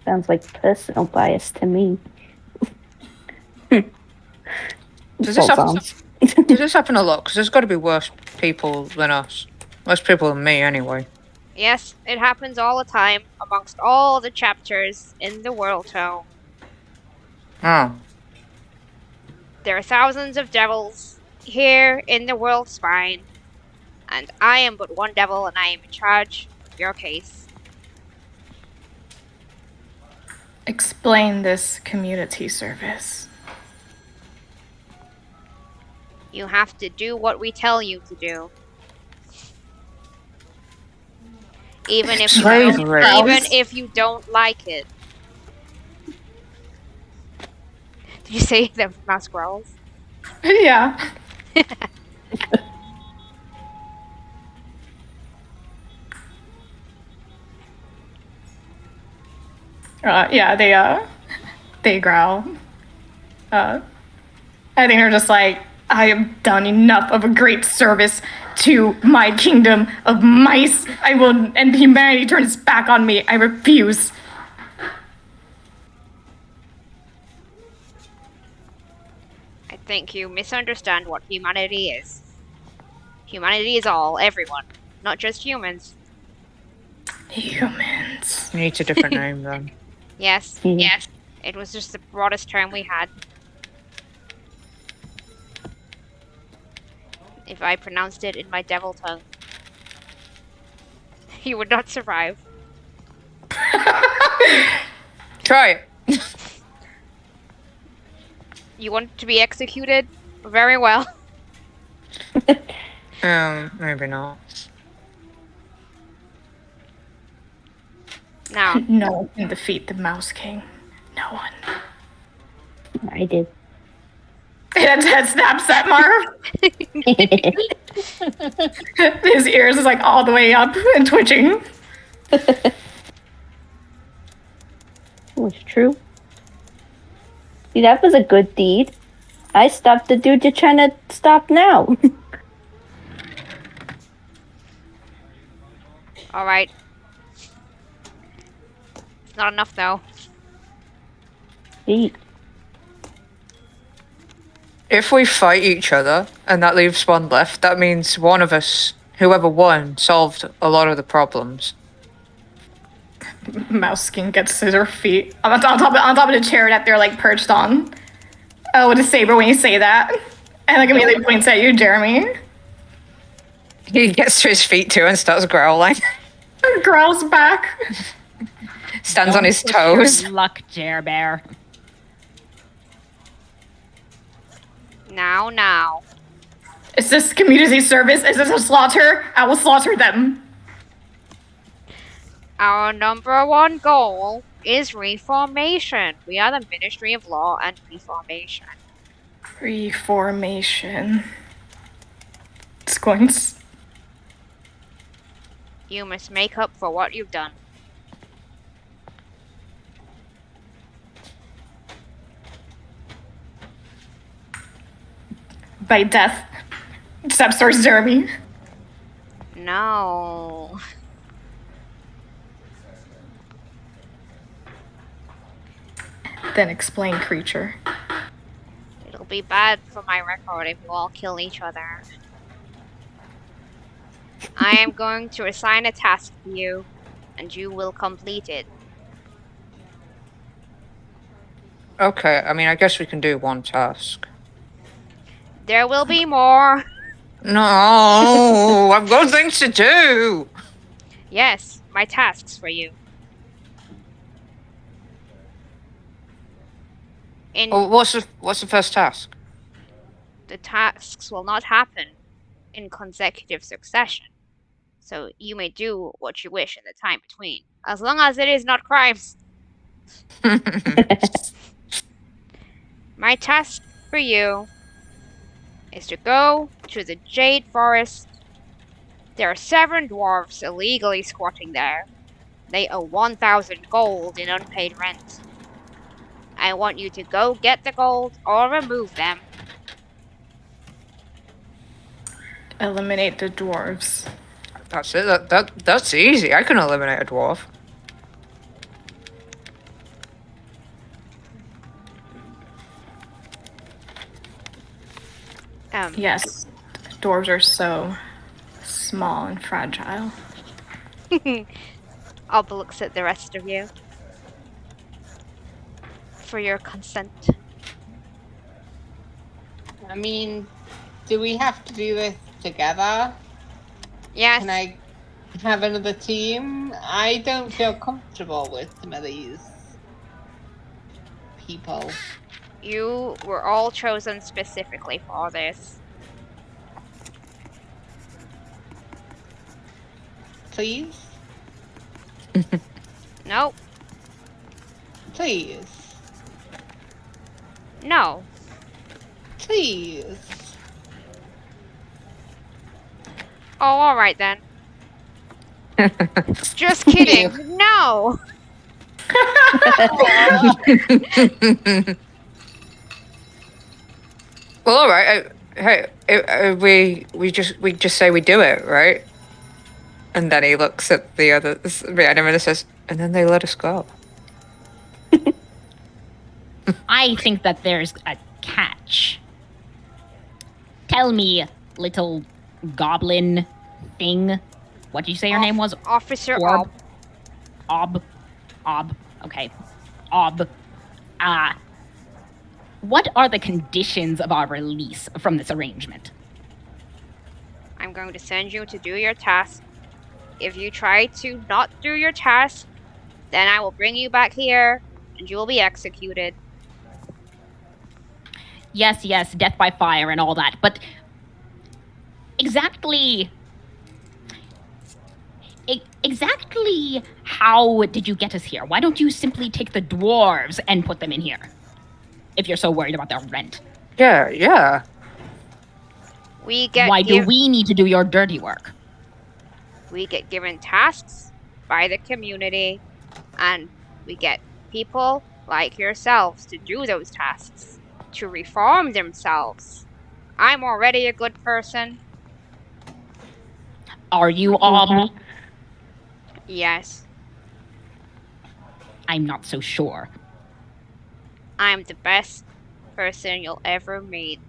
sounds like personal bias to me. Does False this happen? arms. Does this happen a lot? Because there's got to be worse people than us. Worse people than me, anyway. Yes, it happens all the time amongst all the chapters in the World Tome. Oh. There are thousands of devils here in the world spine, and I am but one devil, and I am in charge of your case. Explain this community service. You have to do what we tell you to do. Even if you don't like it. Did you say the mouse growls? Yeah. Yeah, they growl. I think they're just like, I have done enough of a great service to my kingdom of mice. I will, and humanity turns back on me. I refuse. I think you misunderstand what humanity is. Humanity is all, everyone, not just humans. Humans. Needs a different name then. Yes, yes. It was just the broadest term we had. If I pronounced it in my devil tongue, you would not survive. Try it. You want to be executed? Very well. Maybe not. Now, No one can defeat the Mouse King. No one. I did. His head snaps at Marv. His ears is like all the way up and twitching. It was true. See, that was a good deed. I stopped the dude you're trying to stop now. alright. It's not enough though. See, If we fight each other and that leaves one left, that means one of us, whoever won, solved a lot of the problems. Mouse King gets to her feet on top of the chair that they're like perched on. Oh, with a saber when you say that. And like immediately points at you, Jeremy. He gets to his feet too and starts growling. Growls back. Stands on his Push your toes. Luck, Jer Bear. Now. Is this community service? Is this a slaughter? I will slaughter them. Our number one goal is reformation. We are the Ministry of Law and Reformation. Reformation. Squints. You must make up for what you've done. By death. Steps towards Jeremy. No. Then explain creature. It'll be bad for my record if you all kill each other. I am going to assign a task to you, and you will complete it. Okay, I mean, I guess we can do one task. There will be more. No, I've got things to do. Yes, my tasks for you. Oh, what's the first task? The tasks will not happen in consecutive succession, so you may do what you wish in the time between, as long as it is not crimes. My task for you is to go to the Jade Forest. There are 7 dwarves illegally squatting there. They owe 1,000 gold in unpaid rent. I want you to go get the gold or remove them. Eliminate the dwarves. That's it. That's easy. I can eliminate a dwarf. Yes, dwarves are so small and fragile. Alba looks at the rest of you for your consent. I mean, do we have to do this together? Yes. Can I have another team? I don't feel comfortable with some of these people. You were all chosen specifically for this. Please? Nope. Please? No. Please? Oh, alright then. Just kidding. No! Well, all right. We just say we do it, right? And then he looks at the others behind him and says, "And then they let us go." I think that there's a catch. Tell me, little goblin thing. What did you say your name was? Officer Orb? Ob. Ob. Okay. Ob. What are the conditions of our release from this arrangement? I'm going to send you to do your task. If you try to not do your task, then I will bring you back here and you will be executed. Yes, death by fire and all that, but exactly how did you get us here? Why don't you simply take the dwarves and put them in here? If you're so worried about their rent. Yeah. Why do we need to do your dirty work? We get given tasks by the community, and we get people like yourselves to do those tasks, to reform themselves. I'm already a good person. Are you all? Yes. I'm not so sure. I'm the best person you'll ever meet.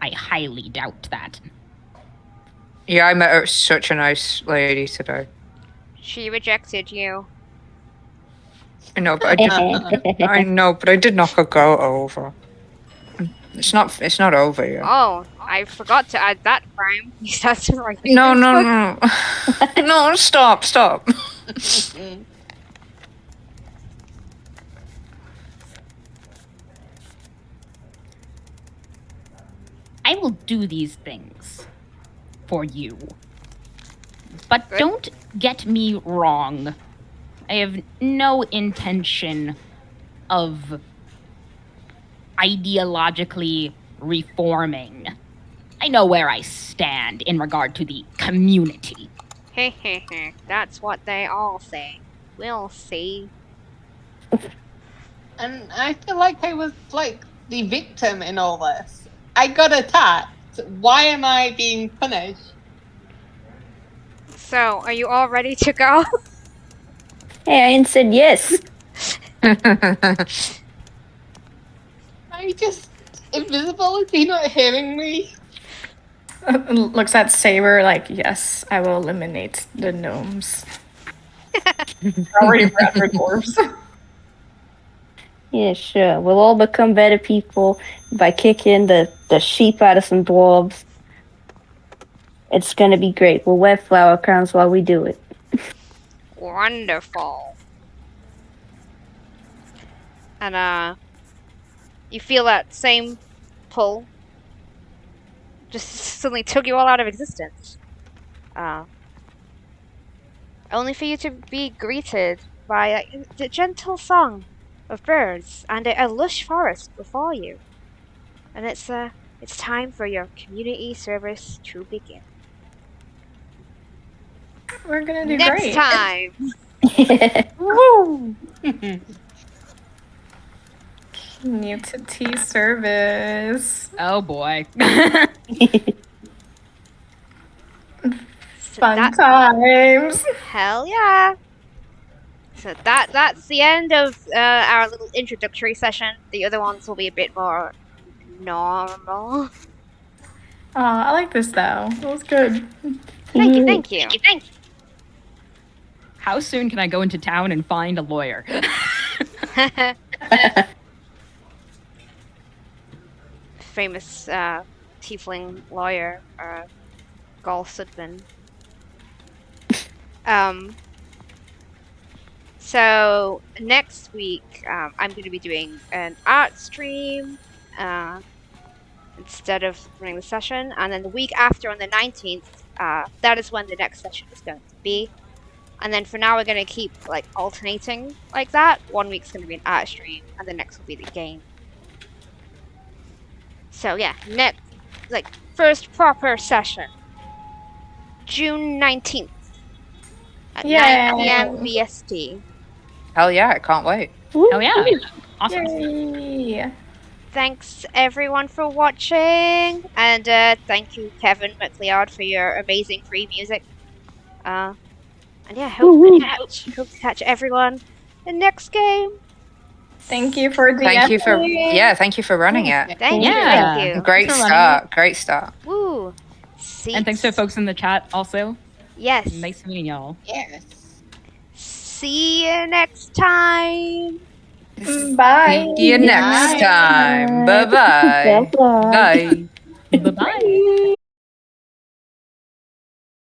I highly doubt that. Yeah, I met her. Such a nice lady today. She rejected you. I know, but I did knock her goat over. It's not over yet. Oh, I forgot to add that crime. That's right. No. No, stop. I will do these things for you. But Good. don't get me wrong. I have no intention of ideologically reforming. I know where I stand in regard to the community. That's what they all say. We'll see. And I feel like I was like the victim in all this. I got attacked. Why am I being punished? So, are you all ready to go? Hey, I ain't said yes. I just invisible. Is he not hearing me? Looks at Saber like, yes, I will eliminate the gnomes. Already bred for dwarves. Yeah, sure. We'll all become better people by kicking the sheep out of some dwarves. It's gonna be great. We'll wear flower crowns while we do it. Wonderful. and you feel that same pull just suddenly took you all out of existence. Only for you to be greeted by the gentle song of birds and a lush forest before you. And it's time for your community service to begin. We're gonna do Next great. time. Woo! Community service. Oh boy. So Fun times. Hell yeah. So that's the end of our little introductory session. The other ones will be a bit more normal. I like this though. It was good. Thank you, thank you. How soon can I go into town and find a lawyer? Famous tiefling lawyer, Gol Sudman. So next week, I'm going to be doing an art stream instead of running the session, and then the week after, on the 19th, that is when the next session is going to be. And then for now, we're going to keep like alternating like that. 1 week's going to be an art stream, and the next will be the game. So yeah, next, like, first proper session, June 19th at 9 p.m. BST. Hell yeah, I can't wait. Oh yeah. Awesome. Yay. Thanks everyone for watching, and thank you Kevin McLeod for your amazing free music. And yeah, hope to catch everyone in the next game. Thank you for DMing. Thank you for running it. Thank Yeah. you. Great Thanks for start. Great start. Woo. And thanks to folks in the chat also. Yes. Nice meeting y'all. Yes. See you next time. Bye. See you next time. Bye-bye. Bye-bye. Bye.